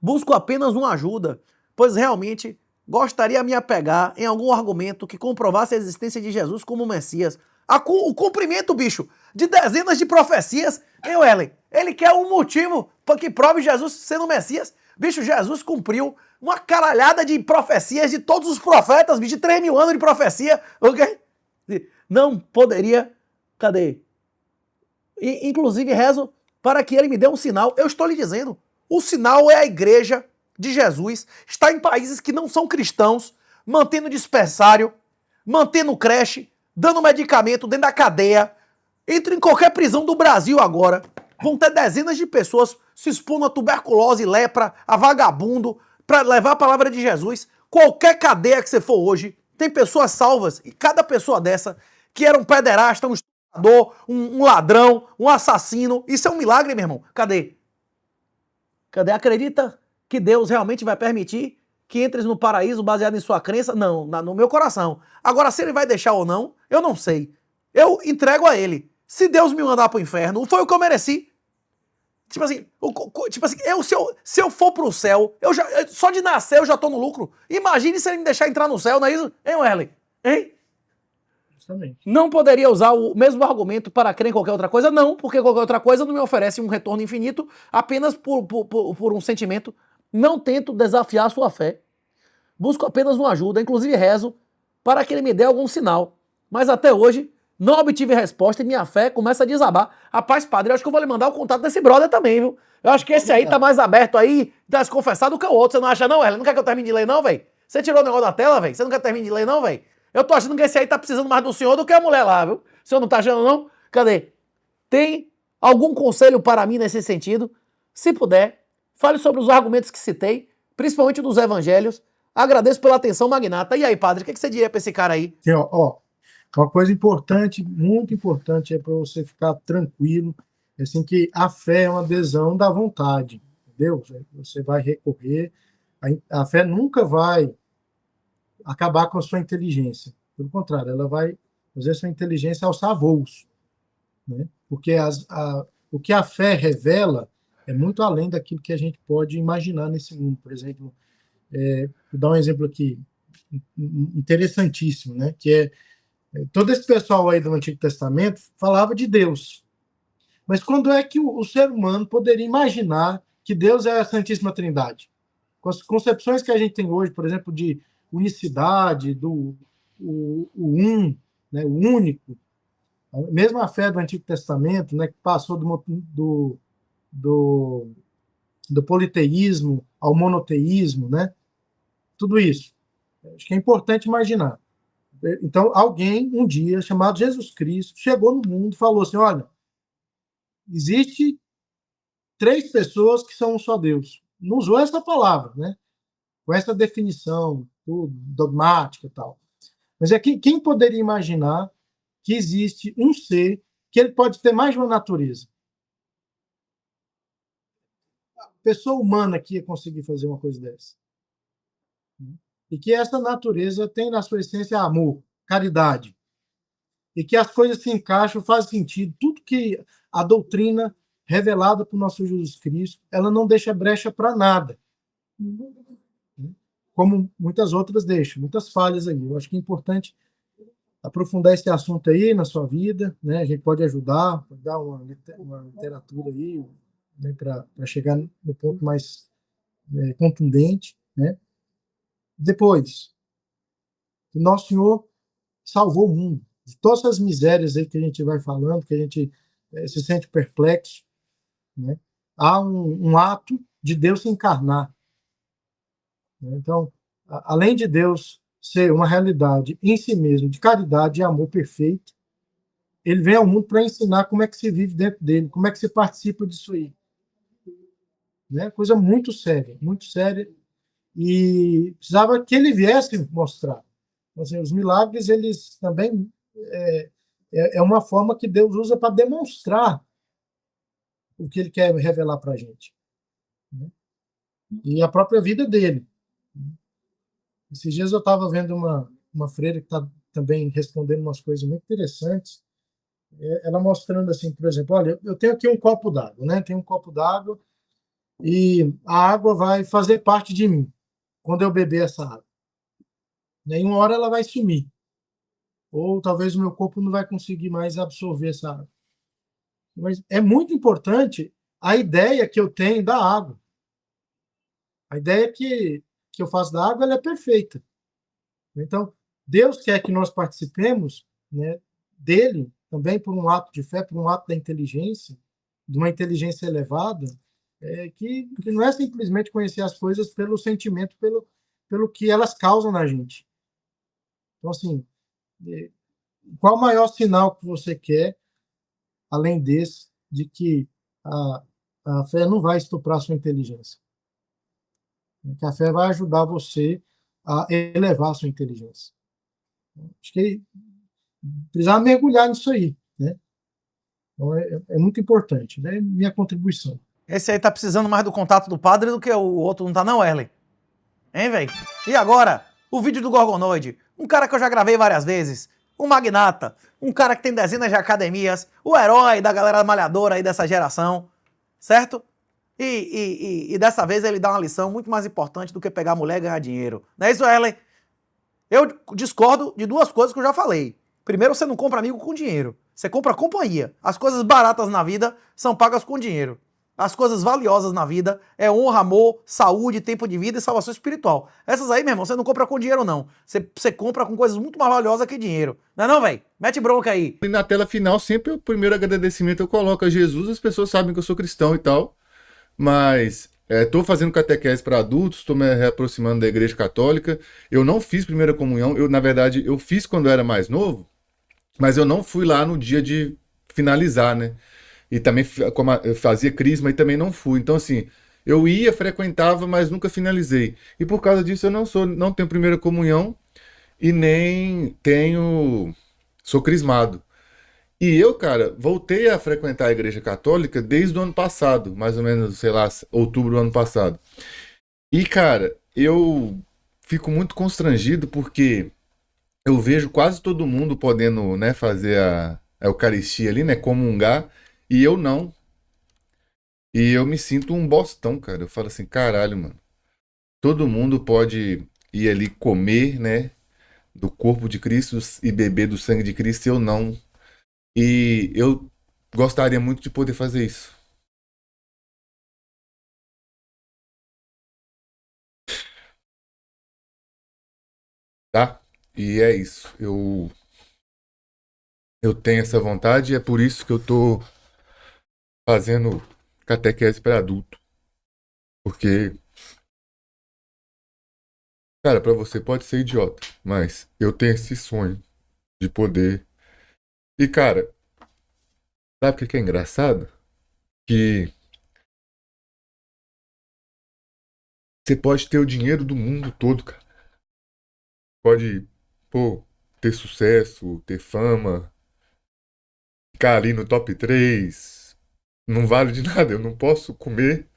Busco apenas uma ajuda, pois realmente gostaria de me apegar em algum argumento que comprovasse a existência de Jesus como Messias. O cumprimento, bicho, de dezenas de profecias, hein, Wellen? Ele quer um motivo para que prove Jesus sendo Messias. Bicho, Jesus cumpriu uma caralhada de profecias de todos os profetas, bicho, de 3.000 anos de profecia, ok? Não poderia... Cadê? Inclusive rezo para que ele me dê um sinal. Eu estou lhe dizendo, o sinal é a igreja de Jesus, está em países que não são cristãos, mantendo dispensário, mantendo creche, dando medicamento dentro da cadeia. Entre em qualquer prisão do Brasil agora, vão ter dezenas de pessoas se expondo a tuberculose, lepra, a vagabundo, para levar a palavra de Jesus. Qualquer cadeia que você for hoje, tem pessoas salvas, e cada pessoa dessa, que era um pederasta, um estuprador, um ladrão, um assassino, isso é um milagre, meu irmão. Cadê? Cadê? Acredita que Deus realmente vai permitir que entres no paraíso baseado em sua crença? Não, no meu coração. Agora, se ele vai deixar ou não, eu não sei. Eu entrego a ele. Se Deus me mandar pro inferno, foi o que eu mereci. Tipo assim, se eu for pro céu, só de nascer eu já tô no lucro. Imagine se ele me deixar entrar no céu, não é isso? Hein, Werley? Hein? Justamente. Não poderia usar o mesmo argumento para crer em qualquer outra coisa? Não, porque qualquer outra coisa não me oferece um retorno infinito apenas por um sentimento. Não tento desafiar a sua fé. Busco apenas uma ajuda, inclusive rezo, para que ele me dê algum sinal. Mas até hoje, não obtive resposta e minha fé começa a desabar. Rapaz, padre, eu acho que eu vou lhe mandar o contato desse brother também, viu? Eu acho que esse aí tá mais aberto aí, tá desconfessado que o outro. Você não acha não, Ela? Não quer que eu termine de ler não, velho? Você tirou o negócio da tela, velho? Você não quer terminar de ler não, velho? Eu tô achando que esse aí tá precisando mais do senhor do que a mulher lá, viu? O senhor não tá achando não? Cadê? Tem algum conselho para mim nesse sentido? Se puder, fale sobre os argumentos que citei, principalmente dos evangelhos. Agradeço pela atenção, magnata. E aí, padre, o que você diria pra esse cara aí? Sim, ó, uma coisa importante, muito importante, é para você ficar tranquilo, é assim, que a fé é uma adesão da vontade, entendeu? Você vai recorrer, a fé nunca vai acabar com a sua inteligência. Pelo contrário, ela vai fazer a sua inteligência alçar voos, né? Porque o que a fé revela é muito além daquilo que a gente pode imaginar nesse mundo. Por exemplo, vou dar um exemplo aqui interessantíssimo, né? Que é todo esse pessoal aí do Antigo Testamento falava de Deus. Mas quando é que o ser humano poderia imaginar que Deus é a Santíssima Trindade? Com as concepções que a gente tem hoje, por exemplo, de unicidade, né, o único, mesmo a fé do Antigo Testamento, né, que passou do politeísmo ao monoteísmo, né, tudo isso. Acho que é importante imaginar. Então, alguém, um dia, chamado Jesus Cristo, chegou no mundo e falou assim, olha, existe 3 pessoas que são um só Deus. Não usou essa palavra, né? Com essa definição dogmática e tal. Mas quem poderia imaginar que existe um ser que ele pode ter mais de uma natureza? A pessoa humana que ia conseguir fazer uma coisa dessa. E que essa natureza tem na sua essência amor, caridade. E que as coisas se encaixam, fazem sentido. Tudo que a doutrina revelada por nosso Jesus Cristo, ela não deixa brecha para nada. Como muitas outras deixam, muitas falhas aí. Eu acho que é importante aprofundar esse assunto aí na sua vida, né? A gente pode ajudar, pode dar uma literatura aí, né? Para chegar no ponto mais contundente, né? Depois, o nosso Senhor salvou o mundo de todas essas misérias aí que a gente vai falando, que a gente se sente perplexo, né? Há um ato de Deus se encarnar. Então, além de Deus ser uma realidade em si mesmo, de caridade e amor perfeito, ele vem ao mundo para ensinar como é que se vive dentro dele, como é que se participa disso aí. Né? Coisa muito séria, e precisava que ele viesse mostrar. Então, assim, os milagres, eles também é uma forma que Deus usa para demonstrar o que ele quer revelar para a gente. Né? E a própria vida dele. Esses dias eu estava vendo uma freira que está também respondendo umas coisas muito interessantes. Ela mostrando assim, por exemplo, olha, eu tenho aqui um copo d'água, né? Tenho um copo d'água e a água vai fazer parte de mim quando eu beber essa água. Em uma hora ela vai sumir, ou talvez o meu corpo não vai conseguir mais absorver essa água. Mas é muito importante a ideia que eu tenho da água. A ideia que eu faço da água ela é perfeita. Então, Deus quer que nós participemos, né, dele também por um ato de fé, por um ato da inteligência, de uma inteligência elevada, que não é simplesmente conhecer as coisas pelo sentimento, pelo que elas causam na gente. Então, assim, qual o maior sinal que você quer, além desse, de que a fé não vai estuprar a sua inteligência? Que a fé vai ajudar você a elevar a sua inteligência. Acho que precisava mergulhar nisso aí, né? Então, é muito importante, né? Minha contribuição. Esse aí tá precisando mais do contato do padre do que o outro, não tá não, Erlen? Hein, velho? E agora, o vídeo do Gorgonoide. Um cara que eu já gravei várias vezes. Um magnata. Um cara que tem dezenas de academias. O herói da galera malhadora aí dessa geração. Certo? E dessa vez ele dá uma lição muito mais importante do que pegar mulher e ganhar dinheiro. Não é isso, Erlen? Eu discordo de duas coisas que eu já falei. Primeiro, você não compra amigo com dinheiro. Você compra companhia. As coisas baratas na vida são pagas com dinheiro. As coisas valiosas na vida é honra, amor, saúde, tempo de vida e salvação espiritual. Essas aí, meu irmão, você não compra com dinheiro, não. Você compra com coisas muito mais valiosas que dinheiro. Não é não, velho? Mete bronca aí. E na tela final, sempre o primeiro agradecimento eu coloco a Jesus, as pessoas sabem que eu sou cristão e tal, mas estou fazendo catequese para adultos, estou me reaproximando da Igreja Católica. Eu não fiz primeira comunhão, na verdade, eu fiz quando eu era mais novo, mas eu não fui lá no dia de finalizar, né? E também, como eu fazia crisma, e também não fui. Então, assim, eu ia, frequentava, mas nunca finalizei. E por causa disso, eu não tenho primeira comunhão e nem sou crismado. E eu, cara, voltei a frequentar a Igreja Católica desde o ano passado, mais ou menos, sei lá, outubro do ano passado. E, cara, eu fico muito constrangido porque eu vejo quase todo mundo podendo, né, fazer a Eucaristia ali, né, comungar, e eu não. E eu me sinto um bostão, cara. Eu falo assim, caralho, mano. Todo mundo pode ir ali comer, né, do corpo de Cristo e beber do sangue de Cristo, e eu não. E eu gostaria muito de poder fazer isso. Tá? E é isso. Eu tenho essa vontade e é por isso que eu tô fazendo catequese para adulto. Porque, cara, para você pode ser idiota, mas eu tenho esse sonho de poder. E, cara, sabe o que que é engraçado? Que você pode ter o dinheiro do mundo todo, cara. Pode, pô, ter sucesso, ter fama, ficar ali no top 3. Não vale de nada. Eu não posso comer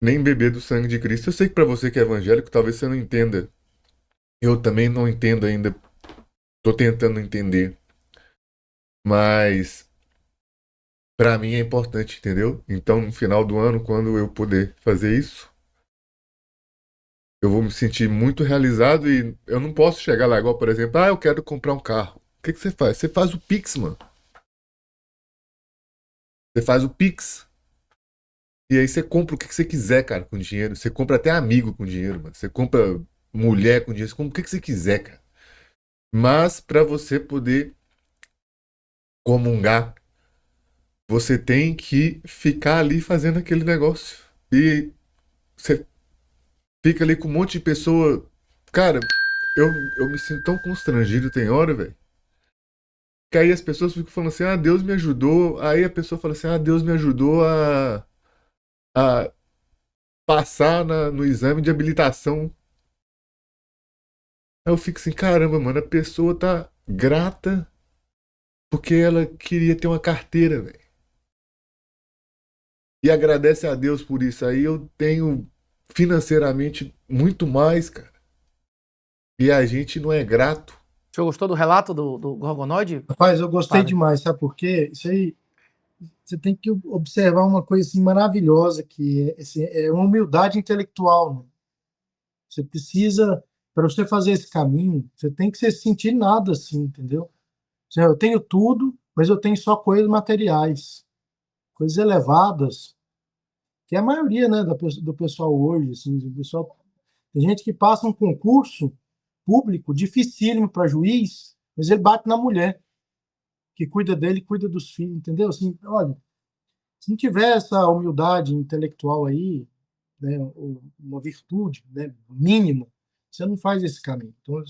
nem beber do sangue de Cristo. Eu sei que pra você que é evangélico, talvez você não entenda. Eu também não entendo ainda. Tô tentando entender. Mas pra mim é importante, entendeu? Então, no final do ano, quando eu puder fazer isso, eu vou me sentir muito realizado e eu não posso chegar lá igual, por exemplo, eu quero comprar um carro. O que que você faz? Você faz o Pix, mano. Você faz o Pix. E aí você compra o que que você quiser, cara, com dinheiro. Você compra até amigo com dinheiro, mano. Você compra mulher com dinheiro. Você compra o que que você quiser, cara. Mas para você poder comungar, você tem que ficar ali fazendo aquele negócio. E você fica ali com um monte de pessoa. Cara, eu me sinto tão constrangido, tem hora, velho. Que aí as pessoas ficam falando assim, Deus me ajudou. Aí a pessoa fala assim, Deus me ajudou a passar no exame de habilitação. Aí eu fico assim, caramba, mano, a pessoa tá grata porque ela queria ter uma carteira, velho. E agradece a Deus por isso. Aí eu tenho financeiramente muito mais, cara. E a gente não é grato. O senhor gostou do relato do Gorgonoide? Rapaz, eu gostei Padre? demais, sabe por quê? Isso aí, você tem que observar uma coisa assim, maravilhosa, que é, assim, é uma humildade intelectual, né? Você precisa, para você fazer esse caminho, você tem que se sentir nada assim, entendeu? Eu tenho tudo, mas eu tenho só coisas materiais, coisas elevadas, que é a maioria, né, do pessoal hoje, assim, o pessoal, tem gente que passa um concurso público dificílimo para juiz, mas ele bate na mulher que cuida dele, cuida dos filhos, entendeu? Assim, olha, se não tiver essa humildade intelectual aí, né, uma virtude, né, mínima, você não faz esse caminho. Então,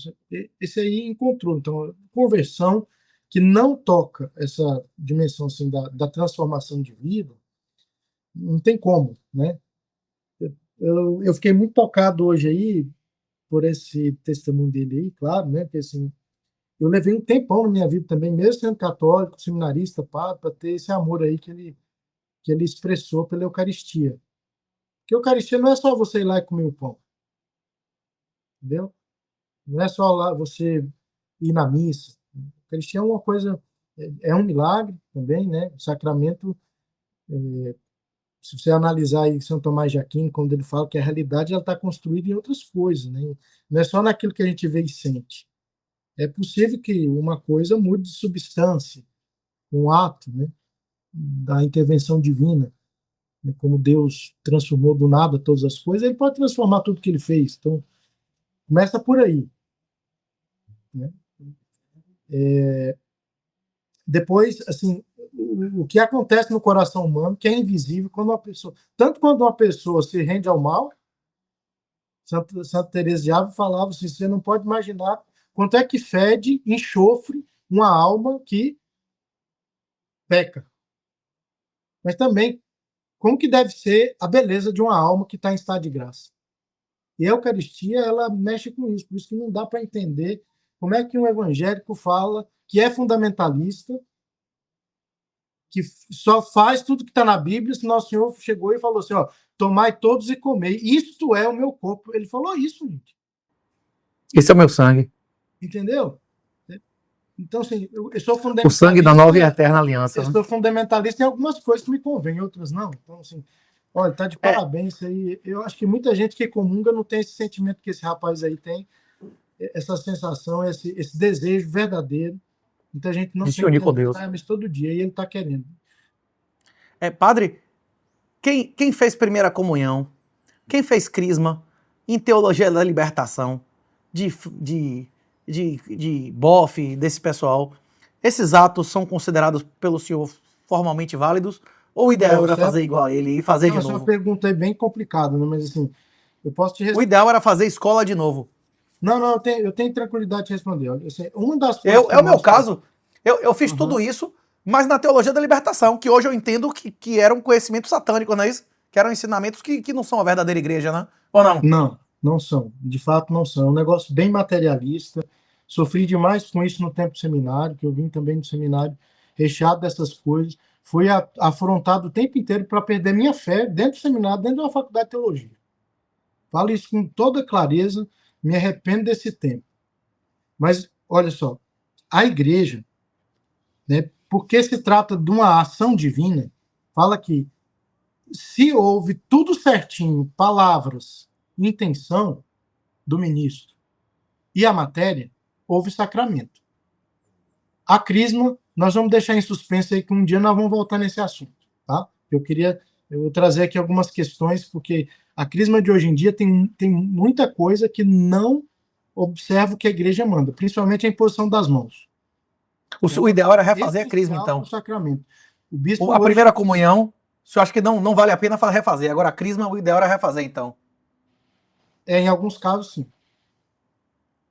esse aí encontrou. Então, conversão que não toca essa dimensão assim, da transformação de vida, não tem como, né? Eu fiquei muito tocado hoje aí por esse testemunho dele aí, claro, né? Porque assim, eu levei um tempão na minha vida também, mesmo sendo católico, seminarista, padre, para ter esse amor aí que ele expressou pela Eucaristia. Porque a Eucaristia não é só você ir lá e comer o pão, entendeu? Não é só lá você ir na missa. A Eucaristia é uma coisa, é um milagre também, né? O sacramento, se você analisar aí São Tomás de Aquino, quando ele fala que a realidade ela está construída em outras coisas, né? Não é só naquilo que a gente vê e sente. É possível que uma coisa mude de substância, um ato, né? Da intervenção divina, né? Como Deus transformou do nada todas as coisas, ele pode transformar tudo que ele fez. Então, começa por aí, né? Depois, assim, o que acontece no coração humano, que é invisível, quando uma pessoa, tanto quando uma pessoa se rende ao mal, Santa Teresa de Ávila falava assim, você não pode imaginar quanto é que fede enxofre uma alma que peca. Mas também, como que deve ser a beleza de uma alma que está em estado de graça. E a Eucaristia, ela mexe com isso, por isso que não dá para entender como é que um evangélico fala que é fundamentalista, que só faz tudo que está na Bíblia, se Nosso Senhor chegou e falou assim, ó, tomai todos e comei, isto é o meu corpo. Ele falou isso, gente. Esse é o meu sangue. Entendeu? Então, assim, eu sou O sangue da nova e fundamentalista, eterna aliança. eu Né? sou fundamentalista em algumas coisas que me convêm, outras não. Então, assim, olha, tá de É, parabéns isso aí. Eu acho que muita gente que comunga não tem esse sentimento que esse rapaz aí tem, essa sensação, esse desejo verdadeiro. Muita gente não de se tem unir com presente Deus. na missa todo dia e ele está querendo. Padre, quem fez primeira comunhão, quem fez crisma, em teologia da libertação, de bofe, desse pessoal, esses atos são considerados pelo senhor formalmente válidos? Ou o ideal era fazer igual a ele e fazer Não, de essa é uma novo? pergunta aí bem complicada, né? Mas assim, eu posso te O responder. ideal era fazer escola de novo. Não, não, eu tenho tranquilidade de responder. Olha, assim, uma das coisas É que o meu mostra. caso. Eu fiz Uhum. tudo isso, mas na teologia da libertação, que hoje eu entendo que era um conhecimento satânico, não é isso? Que eram ensinamentos que não são a verdadeira igreja, né? Ou não? Não, não são. De fato, não são. É um negócio bem materialista. Sofri demais com isso no tempo do seminário, que eu vim também do seminário recheado dessas coisas. Fui afrontado o tempo inteiro para perder minha fé dentro do seminário, dentro de uma faculdade de teologia. Falo isso com toda clareza, me arrependo desse tempo. Mas, olha só, a igreja, né, porque se trata de uma ação divina, fala que se houve tudo certinho, palavras, intenção do ministro e a matéria, houve sacramento. A crisma, nós vamos deixar em suspenso aí que um dia nós vamos voltar nesse assunto, tá? Eu vou trazer aqui algumas questões, porque a crisma de hoje em dia tem muita coisa que não observa o que a igreja manda, principalmente a imposição das mãos. O Ela ideal era é refazer a crisma, essencial para o então. sacramento. O bispo A hoje. primeira comunhão, se eu acho que não vale a pena refazer. Agora, a crisma, o ideal era refazer, então. Em alguns casos, sim.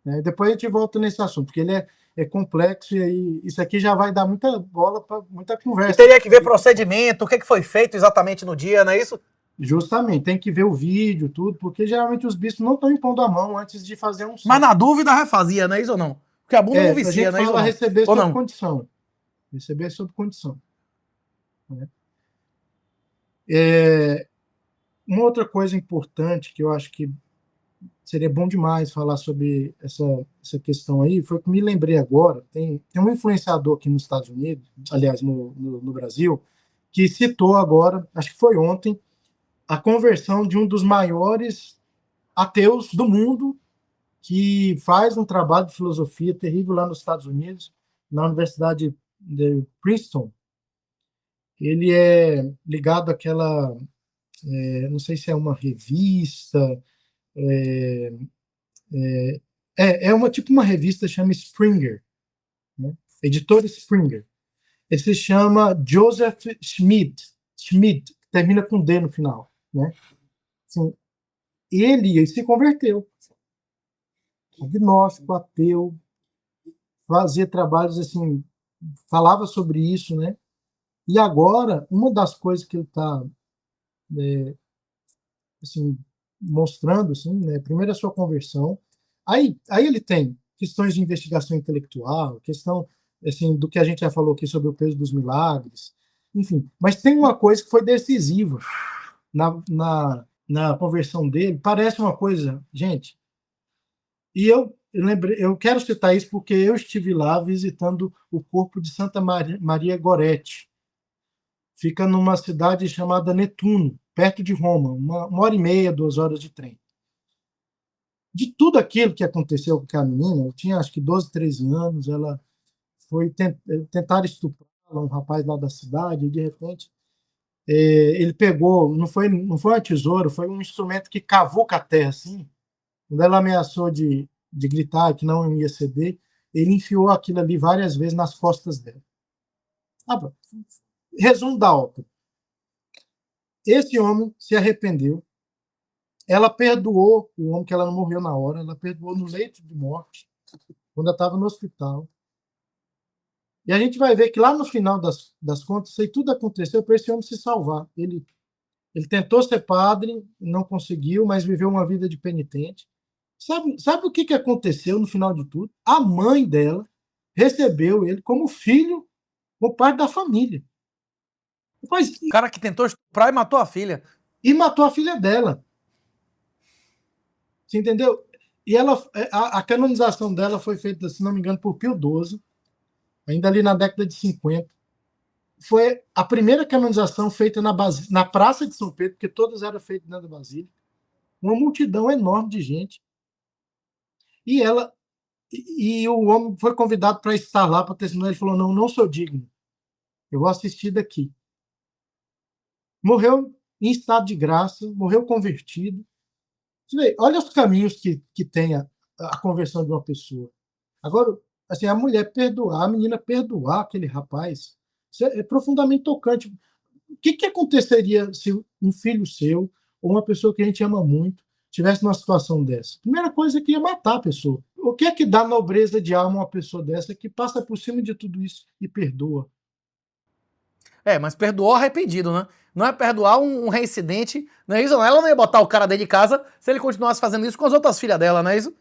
Né? Depois a gente volta nesse assunto, porque ele é complexo e aí isso aqui já vai dar muita bola para muita E conversa. teria que ver procedimento, o que foi feito exatamente no dia, não é isso? Justamente, tem que ver o vídeo, tudo, porque geralmente os bispos não estão impondo a mão antes de fazer um Mas santo. na dúvida refazia, não é isso ou não? Porque a bunda não A vicia, gente não é isso ou fala não? receber Ou sob não? condição. Receber sob condição. Né? Uma outra coisa importante que eu acho que seria bom demais falar sobre essa questão aí. Foi que me lembrei agora. Tem um influenciador aqui nos Estados Unidos, aliás, no Brasil, que citou agora, acho que foi ontem, a conversão de um dos maiores ateus do mundo, que faz um trabalho de filosofia terrível lá nos Estados Unidos, na Universidade de Princeton. Ele é ligado àquela, não sei se é uma revista, é, uma tipo uma revista, chama Springer, né? Editor Springer. Ele se chama Joseph Schmidt, que termina com D no final, né? Assim, ele se converteu, agnóstico, ateu, fazia trabalhos assim, falava sobre isso, né? E agora, uma das coisas que ele está assim, mostrando, assim, né? Primeiro a sua conversão, aí ele tem questões de investigação intelectual, questão assim, do que a gente já falou aqui sobre o peso dos milagres, enfim. Mas tem uma coisa que foi decisiva na conversão dele, parece uma coisa, gente, e eu lembrei, eu quero citar isso porque eu estive lá visitando o corpo de Santa Maria Goretti. Fica numa cidade chamada Netuno, perto de Roma, uma hora e meia, 2 horas de trem. De tudo aquilo que aconteceu com a menina, eu tinha acho que 12, 13 anos, ela foi tentar estuprar um rapaz lá da cidade, e de repente ele pegou, não foi uma tesoura, foi um instrumento que cavou com a terra assim. Quando ela ameaçou de gritar que não ia ceder, ele enfiou aquilo ali várias vezes nas costas dela. Resumo da ópera. Esse homem se arrependeu. Ela perdoou o homem, que ela não morreu na hora, ela perdoou no leito de morte, quando ela estava no hospital. E a gente vai ver que lá no final das contas, isso aí tudo aconteceu para esse homem se salvar. Ele tentou ser padre, não conseguiu, mas viveu uma vida de penitente. Sabe o que aconteceu no final de tudo? A mãe dela recebeu ele como filho, como parte da família. Mas, O cara que tentou estuprar e matou a filha. e matou a filha dela. Você entendeu? E a canonização dela foi feita, se não me engano, por Pio XII, ainda ali na década de 50. Foi a primeira canonização feita na Praça de São Pedro, porque todas eram feitas dentro da Basílica. Uma multidão enorme de gente. E o homem foi convidado para estar lá para testemunhar. Ele falou: não sou digno. Eu vou assistir daqui. Morreu em estado de graça, morreu convertido. Olha os caminhos que tem a conversão de uma pessoa. Agora, assim, a mulher perdoar, a menina perdoar aquele rapaz, isso é profundamente tocante. O que aconteceria se um filho seu, ou uma pessoa que a gente ama muito, tivesse numa situação dessa? Primeira coisa é que ia matar a pessoa. O que é que dá nobreza de alma a uma pessoa dessa que passa por cima de tudo isso e perdoa? Mas perdoou arrependido, né? Não é perdoar um reincidente, não é isso? Ela não ia botar o cara dentro de casa se ele continuasse fazendo isso com as outras filhas dela, não é isso?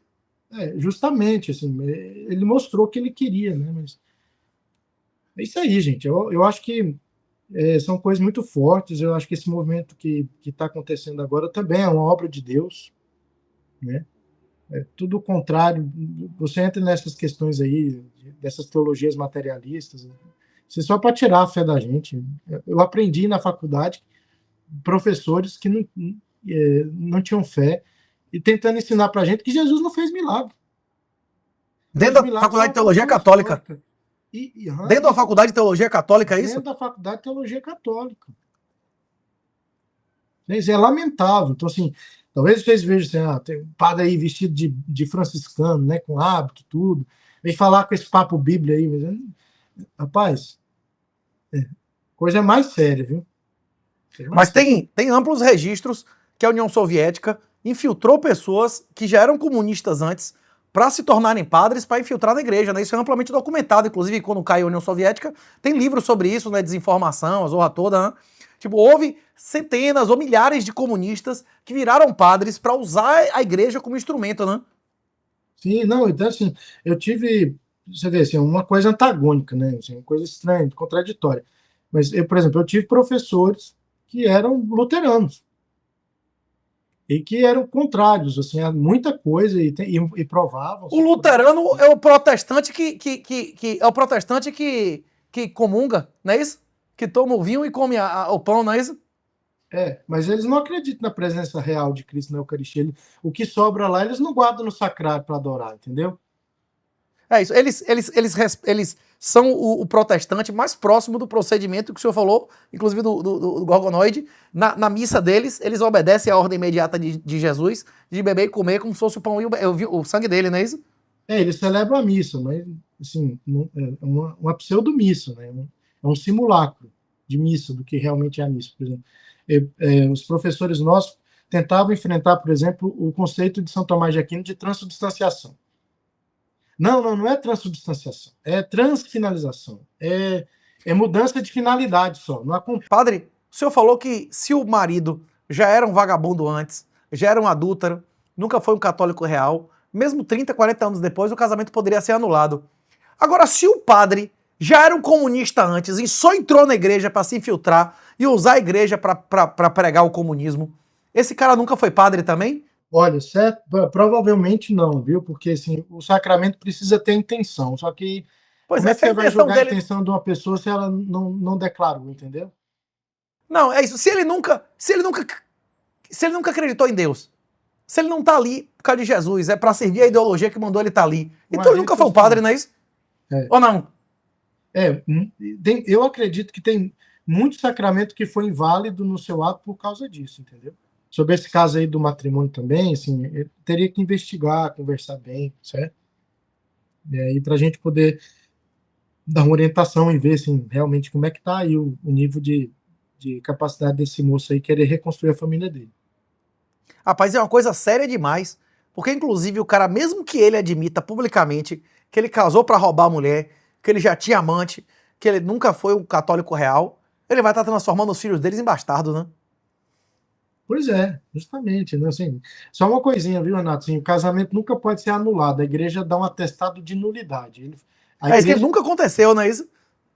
Justamente, assim, ele mostrou que ele queria, né? Mas é isso aí, gente. Eu acho que são coisas muito fortes. Eu acho que esse movimento que está acontecendo agora também é uma obra de Deus, né? É tudo o contrário. Você entra nessas questões aí, dessas teologias materialistas, isso é só para tirar a fé da gente. Eu aprendi na faculdade professores que não tinham fé e tentando ensinar para a gente que Jesus não fez milagre. Dentro da Faculdade de Teologia Católica. Dentro da Faculdade de Teologia Católica, é isso? Dentro da Faculdade de Teologia Católica. Isso é lamentável. Então, assim, talvez vocês vejam assim, tem um padre aí vestido de franciscano, né, com hábito, tudo, vem falar com esse papo Bíblia aí, mas, rapaz, coisa mais séria, viu? Mas tem amplos registros que a União Soviética infiltrou pessoas que já eram comunistas antes para se tornarem padres, para infiltrar na igreja, né? Isso é amplamente documentado, inclusive quando caiu a União Soviética, tem livros sobre isso, né? Desinformação, a zorra toda, né? Tipo, houve centenas ou milhares de comunistas que viraram padres para usar a igreja como instrumento, né? Sim, não, então assim, eu tive, você vê, assim, uma coisa antagônica, né? Assim, uma coisa estranha, contraditória. Mas, por exemplo, eu tive professores que eram luteranos. e que eram contrários assim, a muita coisa e provavam. O luterano é o protestante que é o protestante que comunga, não é isso? Que toma o vinho e come o pão, não é isso? Mas eles não acreditam na presença real de Cristo na Eucaristia. O que sobra lá, eles não guardam no sacrário para adorar, entendeu? É isso. Eles são o protestante mais próximo do procedimento que o senhor falou, inclusive do Gorgonoide. Na missa deles, eles obedecem à ordem imediata de Jesus de beber e comer como se fosse o pão e o sangue dele, não é isso? Eles celebram a missa, mas assim, é uma pseudo-missa, né? É um simulacro de missa do que realmente é a missa. Por exemplo, os professores nossos tentavam enfrentar, por exemplo, o conceito de São Tomás de Aquino de transubstanciação. Não é transubstanciação, é transfinalização, é mudança de finalidade só. Não Padre, o senhor falou que se o marido já era um vagabundo antes, já era um adúltero, nunca foi um católico real, mesmo 30, 40 anos depois, o casamento poderia ser anulado. Agora, se o padre já era um comunista antes e só entrou na igreja para se infiltrar e usar a igreja para pregar o comunismo, esse cara nunca foi padre também? Olha, certo, provavelmente não, viu? Porque assim, o sacramento precisa ter intenção. Só que Pois como é, é que se a você vai intenção julgar a dele. intenção de uma pessoa se ela não declarou, entendeu? Não, é isso. Se ele nunca acreditou em Deus, se ele não tá ali por causa de Jesus, é para servir a ideologia que mandou ele estar ali. Então ele nunca foi um padre, não é isso? É, Ou não? eu acredito que tem muito sacramento que foi inválido no seu ato por causa disso, entendeu? Sobre esse caso aí do matrimônio também, assim, eu teria que investigar, conversar bem, certo? E aí para a gente poder dar uma orientação e ver, assim, realmente como é que tá aí o nível de capacidade desse moço aí querer reconstruir a família dele. Rapaz, é uma coisa séria demais. Porque, inclusive, o cara, mesmo que ele admita publicamente que ele casou para roubar a mulher, que ele já tinha amante, que ele nunca foi um católico real, ele vai estar transformando os filhos deles em bastardos, né? Pois é, justamente, né? Assim, só uma coisinha, viu, Renato? Assim, o casamento nunca pode ser anulado. A igreja dá um atestado de nulidade. A É isso que igreja, nunca aconteceu, não é isso?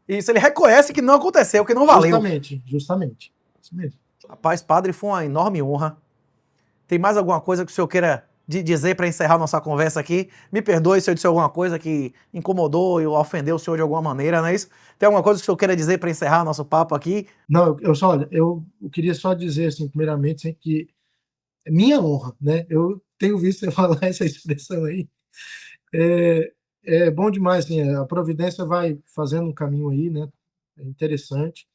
Isso, ele reconhece que não aconteceu, que não valeu. justamente. Isso mesmo. Rapaz, padre, foi uma enorme honra. Tem mais alguma coisa que o senhor queira dizer para encerrar nossa conversa aqui? Me perdoe se eu disse alguma coisa que incomodou ou ofendeu o senhor de alguma maneira, não é isso? Tem alguma coisa que o senhor queira dizer para encerrar nosso papo aqui? Não, olha, eu queria só dizer, assim, primeiramente, assim, que é minha honra, né? Eu tenho visto você falar essa expressão aí. É, é bom demais, assim, a providência vai fazendo um caminho aí, né? É interessante.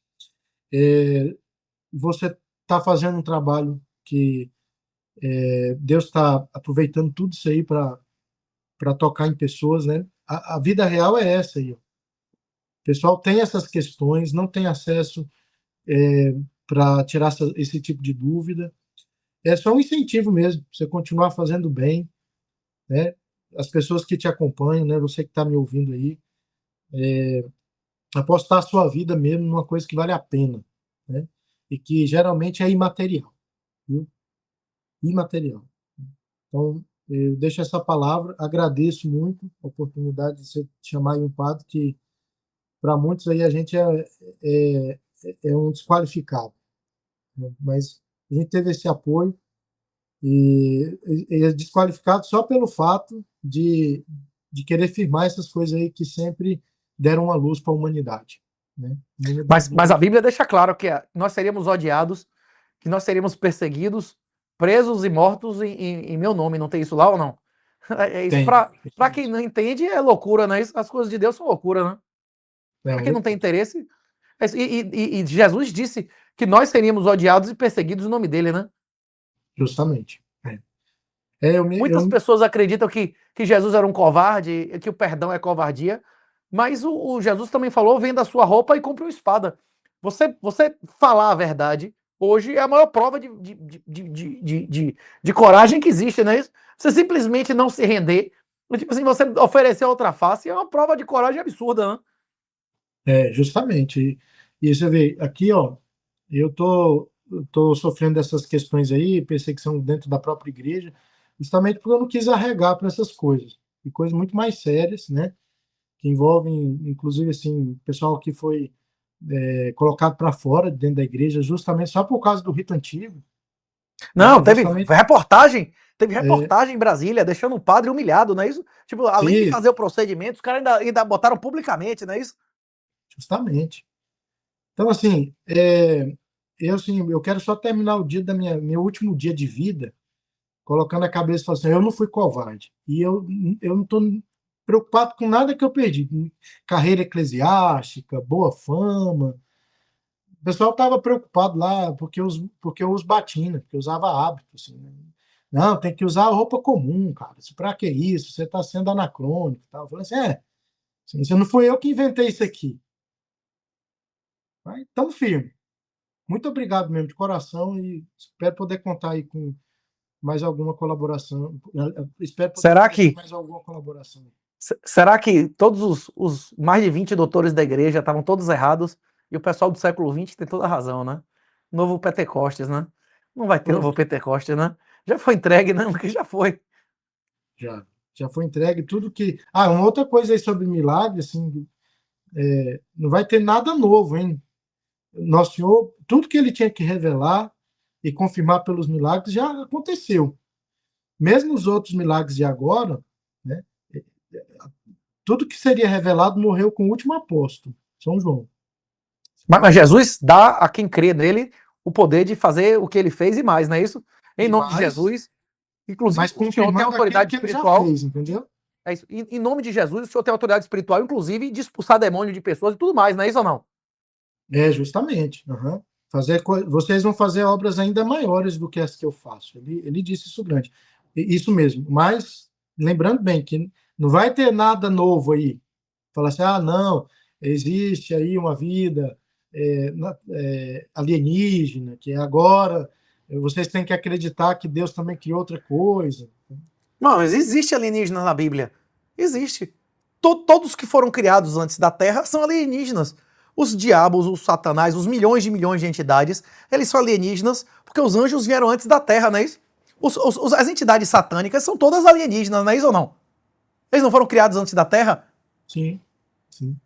É, você está fazendo um trabalho que Deus está aproveitando tudo isso aí para tocar em pessoas, né? A vida real é essa aí. Ó. O pessoal tem essas questões, não tem acesso para tirar esse tipo de dúvida. É só um incentivo mesmo, pra você continuar fazendo bem, né? As pessoas que te acompanham, né? Você que está me ouvindo aí, apostar a sua vida mesmo numa coisa que vale a pena, né? E que geralmente é imaterial, viu? Imaterial. Então, eu deixo essa palavra, agradeço muito a oportunidade de você chamar aí um padre que, para muitos aí, a gente é, é um desqualificado, né? Mas a gente teve esse apoio e é desqualificado só pelo fato de querer firmar essas coisas aí que sempre deram uma luz para a humanidade, né? A humanidade Mas a Bíblia deixa claro que nós seríamos odiados, que nós seríamos perseguidos, presos e mortos em meu nome. Não tem isso lá ou não? É isso. tem. Para quem não entende, é loucura, né? As coisas de Deus são loucura, né? É Para uma quem não tem loucura, interesse. E Jesus disse que nós seríamos odiados e perseguidos em nome dele, né? justamente. Muitas pessoas acreditam que Jesus era um covarde, que o perdão é covardia, mas o Jesus também falou: venda a sua roupa e compre uma espada. Você falar a verdade hoje é a maior prova de coragem que existe, não é isso? Você simplesmente não se render, tipo assim, você oferecer outra face é uma prova de coragem absurda, né? Justamente. E você vê, aqui, ó, eu tô sofrendo dessas questões aí, perseguição dentro da própria igreja, justamente porque eu não quis arregar para essas coisas. E coisas muito mais sérias, né? Que envolvem, inclusive, assim, pessoal que foi colocado para fora dentro da igreja, justamente só por causa do rito antigo. Não, Não, justamente. teve reportagem em Brasília, deixando o padre humilhado, não é isso? Tipo, além de Sim, fazer o procedimento, os caras ainda botaram publicamente, não é isso? justamente. Então, assim, assim, eu quero só terminar o dia meu último dia de vida, colocando a cabeça e falando assim, eu não fui covarde. E eu não estou preocupado com nada que eu perdi. Carreira eclesiástica, boa fama. O pessoal estava preocupado lá porque eu os bati, né? Porque eu usava hábito, assim, né? Não, tem que usar roupa comum, cara. Para que isso? Você está sendo anacrônico. E tal. Eu falei assim, assim, isso não fui eu que inventei isso aqui. Mas estamos firme. Muito obrigado mesmo, de coração, e espero poder contar aí com mais alguma colaboração. Espero poder Será oferecer que mais alguma colaboração. será que todos os mais de 20 doutores da igreja estavam todos errados e o pessoal do século XX tem toda a razão, né? Novo Pentecostes, né? Não vai ter Pois novo é, Pentecostes, né? Já foi entregue, né? Porque já foi. já foi entregue tudo que. Ah, uma outra coisa aí sobre milagre, assim, não vai ter nada novo, hein? Nosso Senhor, tudo que ele tinha que revelar e confirmar pelos milagres já aconteceu. Mesmo os outros milagres de agora, né? Tudo que seria revelado morreu com o último apóstolo, São João. Mas Jesus dá a quem crê nele o poder de fazer o que ele fez e mais, não é isso? Em E nome de mais, Jesus, inclusive mas o senhor tem confirmando aquilo autoridade que ele já espiritual. fez, entendeu? É isso. Em nome de Jesus, o senhor tem autoridade espiritual, inclusive, de expulsar demônio de pessoas e tudo mais, não é isso ou não? Justamente. Aham. Vocês vão fazer obras ainda maiores do que as que eu faço. Ele disse isso grande. Isso mesmo. Mas, lembrando bem que não vai ter nada novo aí. Falar assim, não, existe aí uma vida alienígena, que agora vocês têm que acreditar que Deus também criou outra coisa. Não, mas existe alienígena na Bíblia. Existe. Todos que foram criados antes da Terra são alienígenas. Os diabos, os satanás, os milhões de entidades, eles são alienígenas porque os anjos vieram antes da Terra, não é isso? As entidades satânicas são todas alienígenas, não é isso ou não? Eles não foram criados antes da Terra? Sim, sim.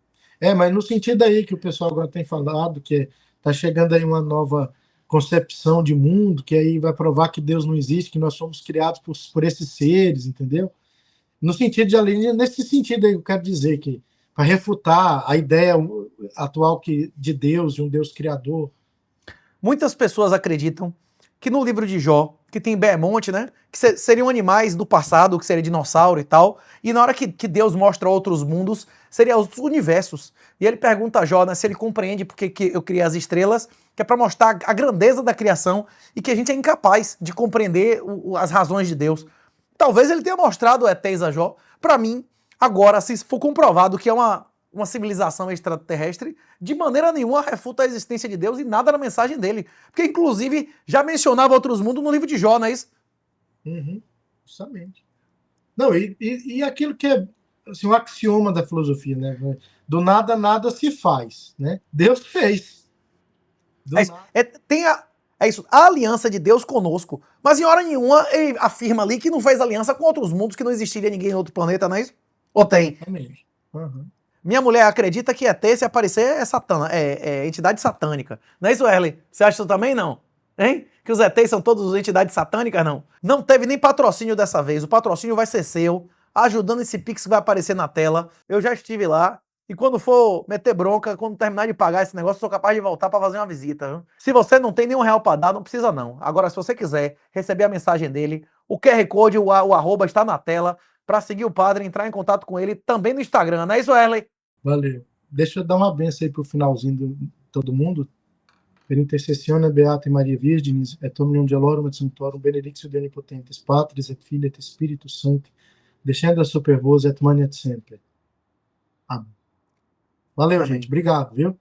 Mas no sentido aí que o pessoal agora tem falado, que está chegando aí uma nova concepção de mundo, que aí vai provar que Deus não existe, que nós somos criados por esses seres, entendeu? No sentido de alienígena, nesse sentido aí eu quero dizer que, para refutar a ideia atual de Deus, de um Deus criador. Muitas pessoas acreditam que no livro de Jó, que tem Bermonte, né? Que seriam animais do passado, que seria dinossauro e tal. E na hora que Deus mostra outros mundos, seriam outros universos. E ele pergunta a Jó, né, se ele compreende porque que eu criei as estrelas, que é para mostrar a grandeza da criação e que a gente é incapaz de compreender as razões de Deus. Talvez ele tenha mostrado ETs a Jó. Para mim, agora, se for comprovado que é uma civilização extraterrestre, de maneira nenhuma refuta a existência de Deus e nada na mensagem dele. Porque, inclusive, já mencionava outros mundos no livro de Jó, não é isso? Uhum, justamente. Não, e aquilo que é assim, um axioma da filosofia, né? Do nada, nada se faz, né? Deus fez. É isso. É isso, a aliança de Deus conosco. Mas em hora nenhuma ele afirma ali que não fez aliança com outros mundos, que não existiria ninguém em outro planeta, não é isso? Ou tem? Exatamente. Uhum. Minha mulher acredita que ET, se aparecer, é entidade satânica. Não é isso, Erlen? Você acha isso também, não? Hein? Que os ETs são todos entidades satânicas, não? Não teve nem patrocínio dessa vez. O patrocínio vai ser seu, ajudando esse Pix que vai aparecer na tela. Eu já estive lá. E quando for meter bronca, quando terminar de pagar esse negócio, eu sou capaz de voltar para fazer uma visita. Viu? Se você não tem nenhum real para dar, não precisa não. Agora, se você quiser receber a mensagem dele, o QR Code, o arroba está na tela para seguir o padre, entrar em contato com ele também no Instagram. Não é isso, Erlen? Valeu. Deixa eu dar uma benção aí para o finalzinho de todo mundo. Per intercessione Beata Maria Virginis, et omnium gelorum et sanctorum benedictio Dei Onipotentes, Patris et Filii et Spiritus Sancti, descenda super vos et manet sempre. Amém. Valeu, Amém. gente. Obrigado, viu?